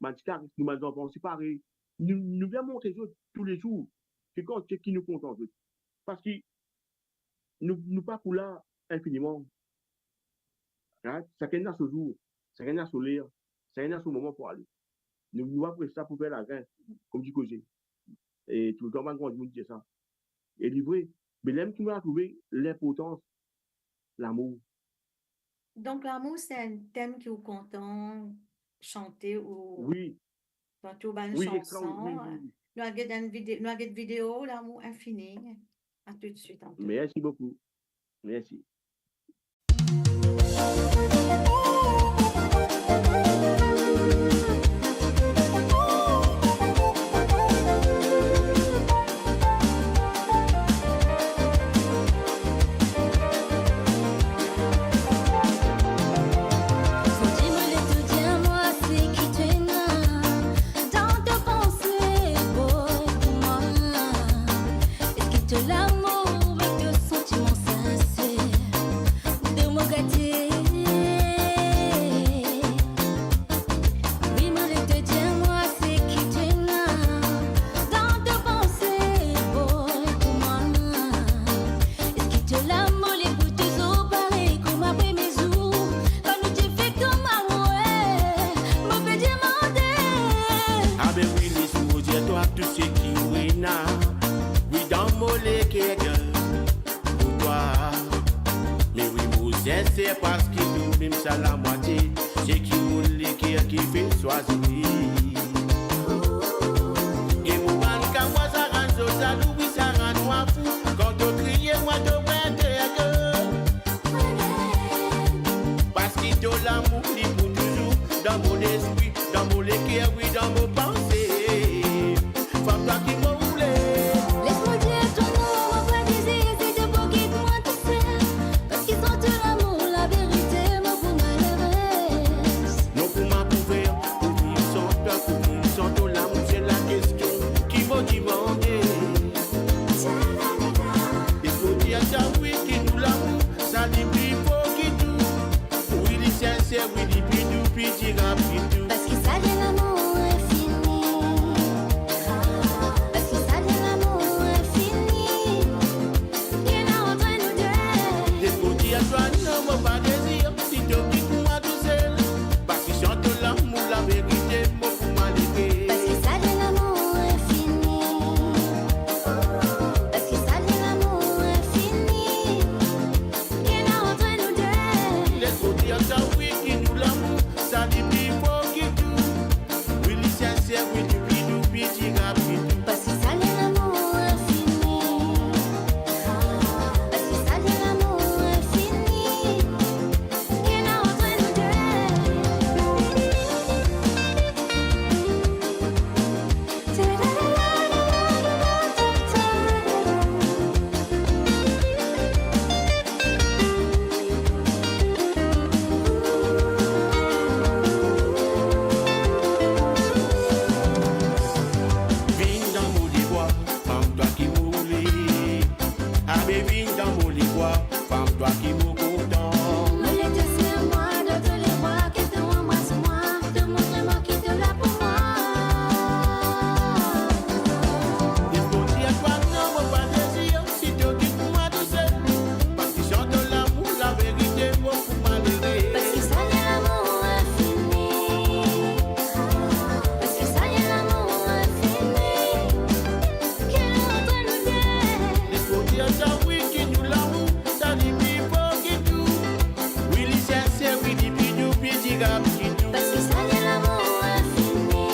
un petit carré, nous allons enfants séparés. Nous venons montrer tous les jours, c'est quand qui nous content. Parce que nous pas pour là infiniment. Right? Chacun a ce jour, chacun a ce l'air, chacun a ce moment pour aller. Nous avons pris ça pour faire la graine, comme dit Cogé. Et tout le temps, quand je vous dis ça. Et livré. Mais l'aime qui m'a trouvé l'importance, l'amour. Donc, l'amour, c'est un thème qui vous content chanter ou Oui, dans toute une oui, chanson. extraordinaire. Oui. Nous avons une vidéo, l'amour infini. À tout de suite, Antoine. Merci beaucoup. Merci. L'amour avec de sentiments sincères, de mon gâté. C'est parce qu'il nous même ça la moitié. C'est qui roule l'équerre qui fait choisir. Et mon ban quand moi ça rend ça oui ça rend moi fou. Quand on crie moi te prête. Parce qu'il te l'amour il pour toujours dans mon esprit, dans mon équerre, oui dans mon pensée. Femme toi qui m'en voulais. Laisse-moi dire ton nom, mon vrai désir, c'est de beau qui moi tout seul. Parce qu'ils sont de l'amour, la vérité, moi vous malheureuse. Non pour m'approuver, pour vivre sans toi, pour vivre sans ton l'amour, c'est la question qui m'a demandé. Il faut dire ça oui qui nous l'amour, ça dit plus fort qui tout. Oui il est sincère, oui il dit tout, puis il dira plus tout. Parce qu'il s'agit d'un amour infini. oui, qui nous l'amour, ça dit plus fort qui tout. Oui, les sincères, oui, du bidou, petit rapide. Parce que ça vient l'amour infini. Parce que ça vient l'amour infini. Qu'il a entre nous Vigne dans mon bois, femme toi qui m'oublie. Ah mais vigne dans mon bois, femme toi qui m'oublie content. Me laisse sur moi, d'autres les bras qui te embrasse-moi, demande-moi qui te l'a pour moi. Despondi à toi, non, mon pas désir, si tu quittes moi tout seul. Parce que chante l'amour, la vérité, moi pour m'alérer. Parce que ça vient l'amour infini. Parce que ça vient l'amour infini. Qu'il a entre nous Despondi à toi, oui, qui nous l'amour, ça dit plus fort qui tout. Oui, les sincères, oui, les bidou, petit rap qui tout. Parce que ça vient l'amour infini.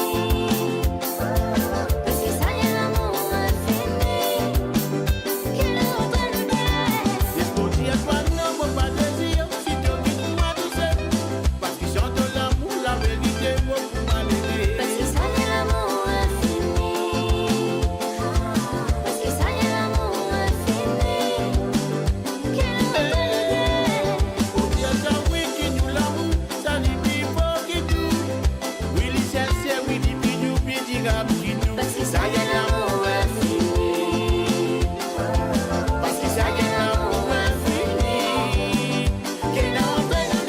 Parce que ça vient l'amour infini. Qu'il a entre nous Despondi à toi, non, mon pas désir, si tu quittes moi tout seul. Parce que chante l'amour, la vérité, moi pour m'alérer. Parce que ça vient l'amour infini. Parce que ça vient l'amour infini. Qu'il a entre nous Oui, qui nous l'amour, ça dit plus fort qui tout. Oui, les sincères, oui, les bidou, petit rap qui tout. Parce que Ça y est, l'amour infini. Parce que ça y est, l'amour infini. Qu'il a entre nous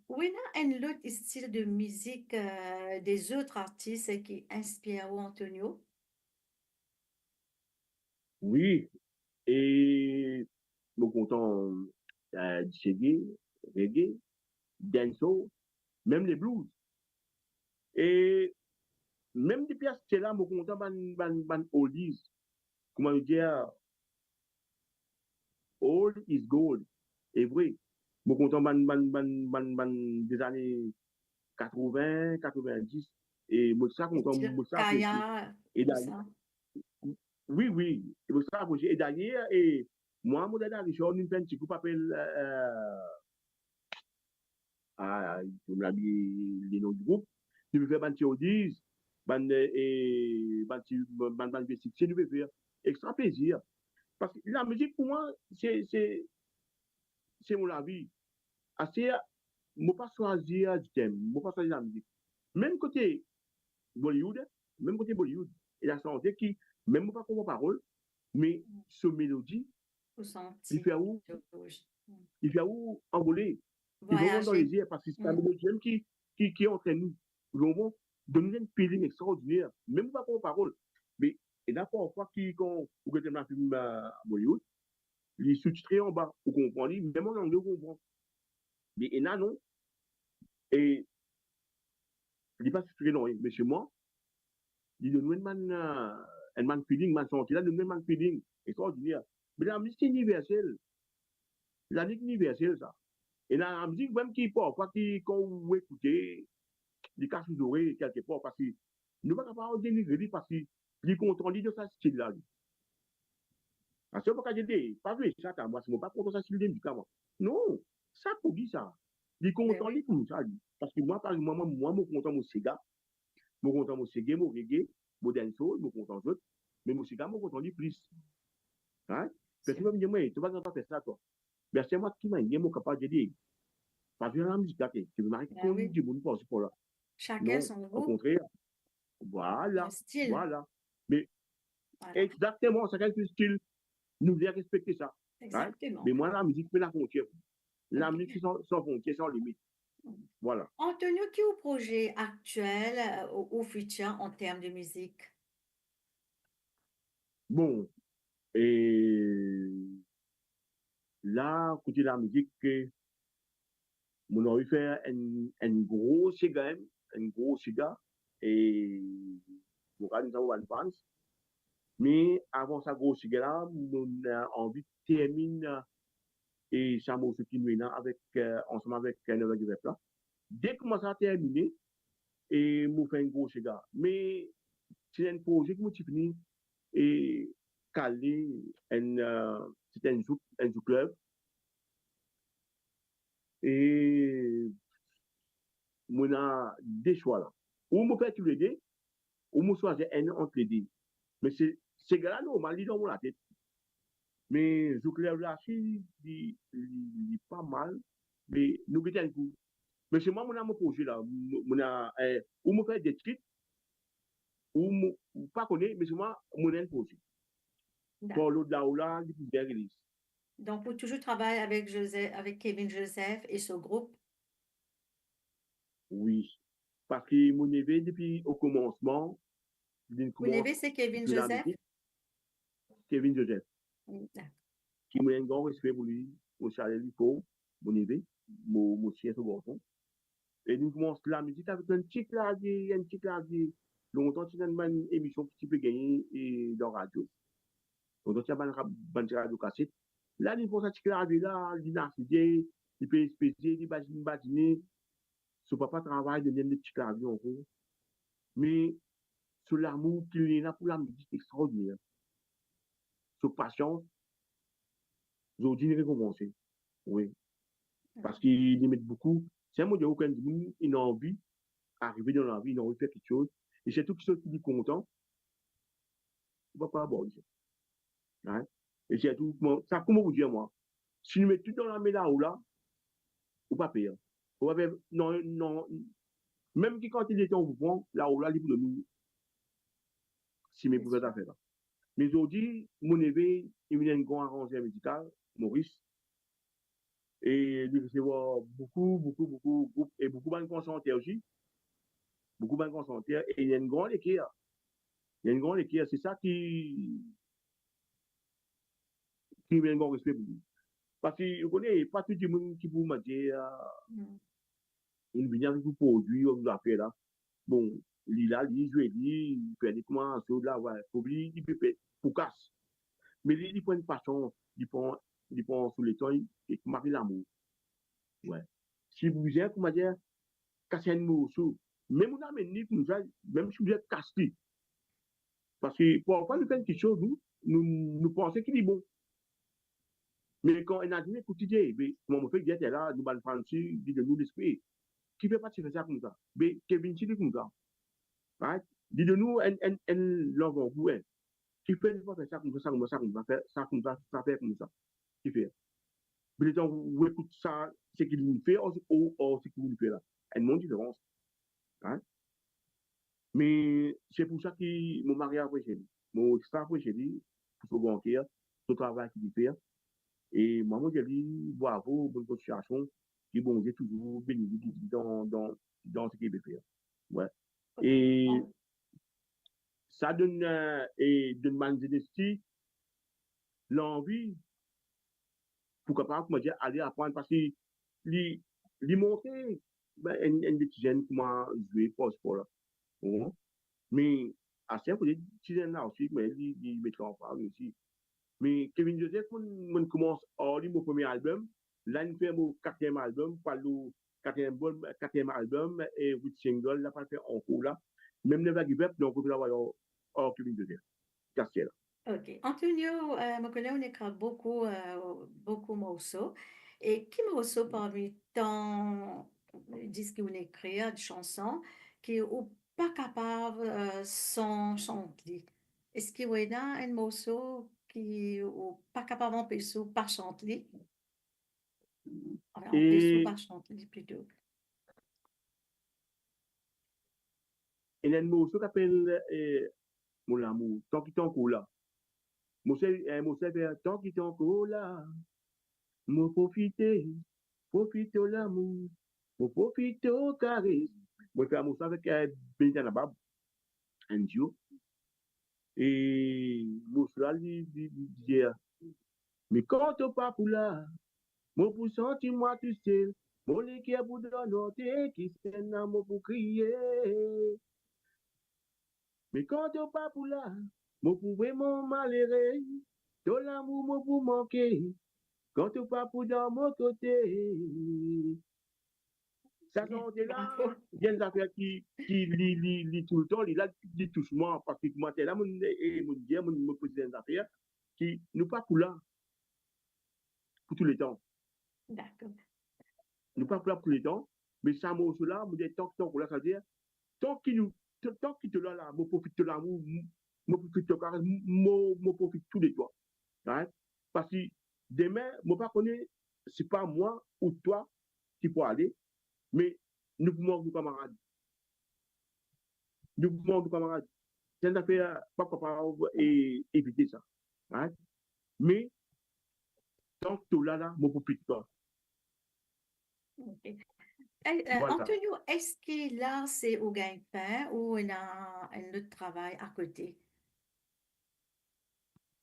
Wina, un autre style de musique des autres artistes qui inspirent Antonio? Oui, et nous comptons reggae, dancehall, même les blues. Et même des pièces, c'est là, nous comptons ban oldies. Comment dire, old is gold. Et vrai, nous comptons ban des années 80, 90. Et moi, ça, comptons, Style moi, ça, Kaya, et tout d'ailleurs, ça. oui, oui, et moi, ça, et d'ailleurs, et moi, mon dada, Richard, nous fait un petit coup, appelle, on a mis les noms du groupe, nous veux faire ban oldies, ban basic, c'est nous veux faire extra plaisir. Parce que la musique, pour moi, c'est mon avis. Assez, moi pas choisir du thème, moi pas choisir la musique. Même côté Bollywood, même côté Bollywood, il y a chanté qui, même moi pas comprendre parole, mais ce mélodie, Au il senti. fait où, il fait où envoler, il va dans les Voyager. airs parce que c'est la mélodie même qui est entre nous. Vraiment, donne un feeling extraordinaire, même pas comprendre parole. Mais, et là, parfois, quand vous regardez un film Bollywood, les sous-titrés en bas, vous comprenez, même en anglais, vous comprenez. Mais et là, non. Et il n'est pas sous-titré, non. Mais chez moi, il donne un man feeling, man senti, là, il donne un man feeling extraordinaire. Mais la musique universelle, la musique universelle, ça. Et la musique, même qui parfois, quand vous écoutez, il cache les oreilles quelque part, parce que nous ne pouvons pas délivrer, parce qu'il est content de ce style-là. Parce que pas dire, pas jouer ça, moi, c'est pas content de ce style de musique, moi. Non, ça pour dire ça. Il est content de tout ça, lui. Parce que moi, par exemple, moi, je suis content de mon cigare, je suis content de mon cigare, mon reggae, mon dancehall, je suis content de mais mon cigare, je suis content de plus. Hein? Parce que moi, je me dis, tu vas pas faire ça, toi. Mais c'est moi qui m'a dit, je suis capable de dire, pas jouer la musique, tu veux m'arrêter qu'on dit du monde pour ce là. Chacun Non, son au goût, contraire, voilà, son style. voilà. Mais Voilà. exactement, chacun son style, nous devons respecter ça. Hein? Exactement. Mais moi, la musique, c'est la frontière. La Ok. musique, c'est sans frontière, sans limite. Voilà. Antonio, qui est au projet actuel ou futur en termes de musique? Bon, et là, côté de la musique, on aurait fait un gros cigare, et on va nous avoir une France. Mais avant ça, gros là, on a envie de terminer et ça m'a aussi qui nous est là avec, ensemble avec Nova Grep là. Dès que ça a terminé, et nous fait un gros cigare. Mais c'est un projet qui m'a fini et calé, c'était un club. Et on a des choix là. Ou me fait tous les deux, ou me choisir un entre les deux. Mais c'est gars-là, normal, ils ont la tête. Mais je clair là, il est pas mal. Mais nous mettons un coup. Mais c'est moi, mon mon projet là. Ou me fait des trucs, ou pas connaître, mais c'est moi, mon un projet. Pour l'autre là, il peut bien release. Donc, vous toujours travailler avec Joseph, avec Kevin Joseph et ce groupe. Oui. Parce que mon éveil, depuis au commencement, il Vous commence n'avez c'est Kevin de la Joseph? musique, Kevin Joseph. D'accord. Qui m'a un grand respect pour lui, mon chalet, pour mon éveil, mon chien, ce garçon. Et nous commençons la musique avec un petit clavier. Longtemps, tu as une émission que tu peux gagner et dans la radio. Donc, tu as une radio cassette. Là, il faut ça, petit clavier là, il a étudié, il peut espérer, il va imaginer. Son papa travaille de même des petits claviers en gros. Mais sur l'amour qu'il est là pour la musique extraordinaire. Sur patience, aujourd'hui, il est récompensé. Oui. Parce qu'il y met beaucoup. C'est un mot de aucun monde, il a envie d'arriver dans la vie, il a envie de faire quelque chose. Et c'est tout ce qui est content, il ne va pas aborder ça. Hein? Et c'est tout, ça, comment vous dire, moi, si nous mettons tout dans la main là ou là, ou pas payer. Ou pas non, non, même quand il est temps, vous prend, là ou là, il peut nous, si mes pouvoirs d'affaires là. Mais aujourd'hui, mon éveil, il y a un grand arrangeur médical, Maurice, et il recevoir beaucoup, et beaucoup de concentrés aussi, beaucoup de concentrés, et il y a une grande équipe. Il y a une grande équipe, c'est ça qui met un grand respect pour lui. Parce que vous connaissez, pas tout le monde qui peut me dire, il vient avec vous produit, vous appelle là. Bon, il a, il joue, il fait des commentaires là, ouais, pour lui, il peut faire, pour casse. Mais il prend une passion, il prend sous les temps, et marie l'amour. Ouais. Si vous êtes, comment dire, casser un morceau, même on a même si vous êtes cassé, parce que parfois nous faisons quelque chose, nous pensons qu'il est bon. Mais quand on a dit, écoutez, comment on fait que là, nous allons prendre dessus, dit de nous l'esprit. Qui fait pas de faire ça comme ça? Mais Kevin, c'est comme ça. Right? Dit de nous, un l'envoi, ouais. Qui fait pas faire ça comme ça, comme ça, comme ça, faire ça comme ça fait comme ça. Qui fait? Mais quand vous écoutez ça, c'est qu'il nous fait, ou c'est qu'il nous fait là. Il y a une différence. Right? Mais c'est pour ça que mon mari a apprécié. Mon staff a apprécié, pour ce grand cœur, ce travail qu'il fait. Et moi, je dis, bravo, bonne continuation, qui bon Dieu toujours béni dans ce qu'il veut faire. Ouais. Et ça donne, et donne Manzedesti l'envie pour capable, comment dire, aller apprendre parce que lui montrer, un des petits jeunes comment jouer pour sport là. Bon. Mais, à ce moment, les petits jeunes là aussi, mais ils mettent en parle aussi. Mais Kevin Joseph, on commence à mon premier album. Là, il fait mon quatrième album, pas le quatrième album, et 8 singles, là, pas fait encore là. Même Never Give Up, donc, on peut l'avoir hors Kevin Joseph. Castiel. OK. Antonio, je connais, on écrit beaucoup de morceaux. Et qui morceau parmi tant disques qu'on écrit, de chansons, qui n'est pas capable sans chanter? Est-ce qu'il y a un morceau qui n'est pas capable d'empêcher par chanter? Enfin, empêcher Et par chanter plutôt. il y a un morceau qui s'appelle Mon amour, tant qu'il t'en encore là. Mon fait tant qu'il t'en encore là. Mon profiter de l'amour, mon profiter au charisme. Moi, je fais un morceau avec Benita Nabab, un duo. Et morceau là, il dit, mais quand tu pas pour là, mon pour sentir moi tu sais, mon équipe pour donner qui s'est un mot pour crier. Mais quand tu pas pour là, Moi pour vraiment malheureux, de l'amour moi pour manquer, quand tu pas pour dans mon côté. Ça Bien, sont là, bravo. il y a des affaires qui lit tout le temps, il a dit tout moi, parce que moi, là, mon dire, mon pose des affaires qui nous pas pour là, pour tous les temps. D'accord. Nous pas pour là pour tous les temps, mais ça, moi, cela, moi, des temps, là, ça veut dire, tant qu'il nous, tant qu'il te là, moi, profite de l'amour, moi, profite de caresse, moi, profite tous les temps. Right? Parce que demain, moi, pas connaître, c'est pas moi ou toi qui peut aller, mais nous pouvons nous camarades. Nous pouvons nous camarades. C'est une affaire, pas capable et éviter ça. Right? Mais, tant que tu là, moi, profite pas. Ok. Voilà. Antonio, est-ce que là, c'est au gagne-pain ou on a un autre travail à côté?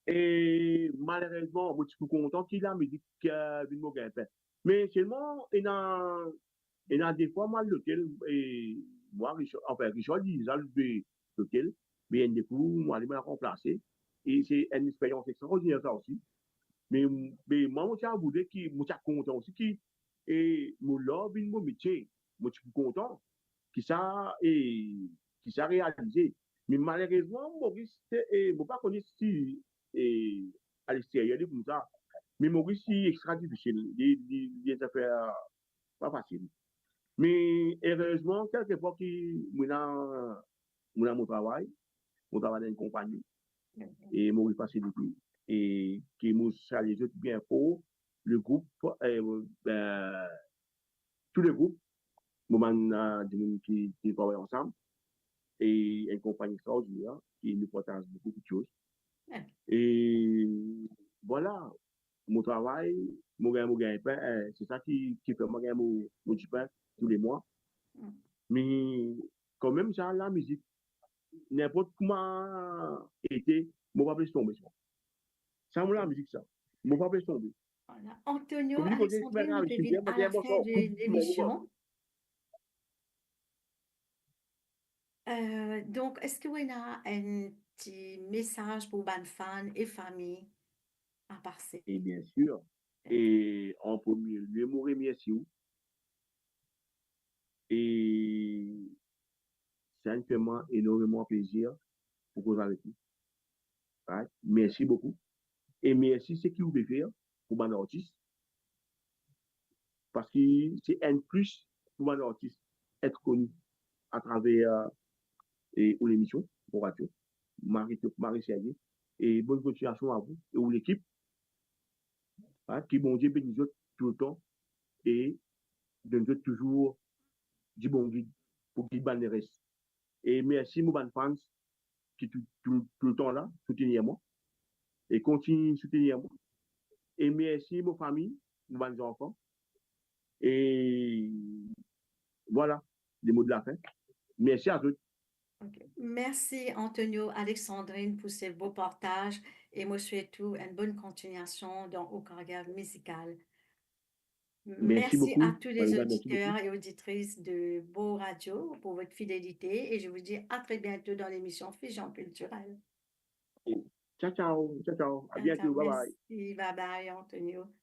Et malheureusement, moi, je suis content qu'il a musique d'une mauvaise peine. Mais seulement, il y a des fois, moi, lequel, et moi, Richard, enfin, Richard dit, ça, lequel, mais il y a des coups, moi, il m'a remplacé. Et c'est une expérience extraordinaire, ça aussi. Mais moi, je suis voulu qui, moi, je suis content aussi qui, et mon love, mon métier, moi, je suis content, qui ça, et, qui ça réalisé. Mais malheureusement, Maurice, et, moi, pas connu si, et, à l'extérieur, il est comme ça. Mais Maurice, c'est extra difficile. Il affaires pas facile. Mais heureusement, quelquefois, mon travail dans une compagnie, et Maurice facilité. Et qui nous les autres bien fort, le groupe, tous les groupes, moment qui travaillent ensemble, et une compagnie extraordinaire qui nous partage beaucoup de choses. Ouais. Et voilà, mon travail, mon gain pain, c'est ça qui fait mon gain mon petit pain tous les mois. Mm. Mais quand même, ça, la musique, n'importe comment été, moi, pas laisser tomber ça. Ça, moi, la musique, ça. Moi, pas laisser tomber. Voilà. Antonio, Comme dit, quand j'ai Alexandrine, on devine à la fin de l'émission. Donc, est-ce que vous avez un petit message pour les fans et famille à passer? Et bien sûr, et en premier lieu, je remercie vous. Et ça me fait énormément plaisir pour vous avec nous. Right? Merci beaucoup. Et merci ce qui vous pouvez faire pour mon artiste. Parce que c'est un plus pour mon artiste être connu à travers l'émission pour radio. Marie Sergé. Et bonne continuation à vous et à l'équipe. Right? Qui bon Dieu bénisse tout le temps et donne toujours du bon guide pour qu'il ban les restes. Et merci, mon fans qui tout le temps là, soutenir moi. Et continue de soutenir moi. Et merci, mon famille, mes enfants. Et voilà, les mots de la fin. Merci à tous. Okay. Merci Antonio, Alexandrine pour ce beau partage et moi je souhaite une bonne continuation dans Au carrière musicale. Merci Merci à beaucoup. tous les Merci auditeurs beaucoup. et auditrices de Beau Radio pour votre fidélité et je vous dis à très bientôt dans l'émission Fusion culturelle. Ciao, ciao. Ciao, ciao. À Ciao, ciao. bientôt. Bye bye. Merci. Bye bye Antonio.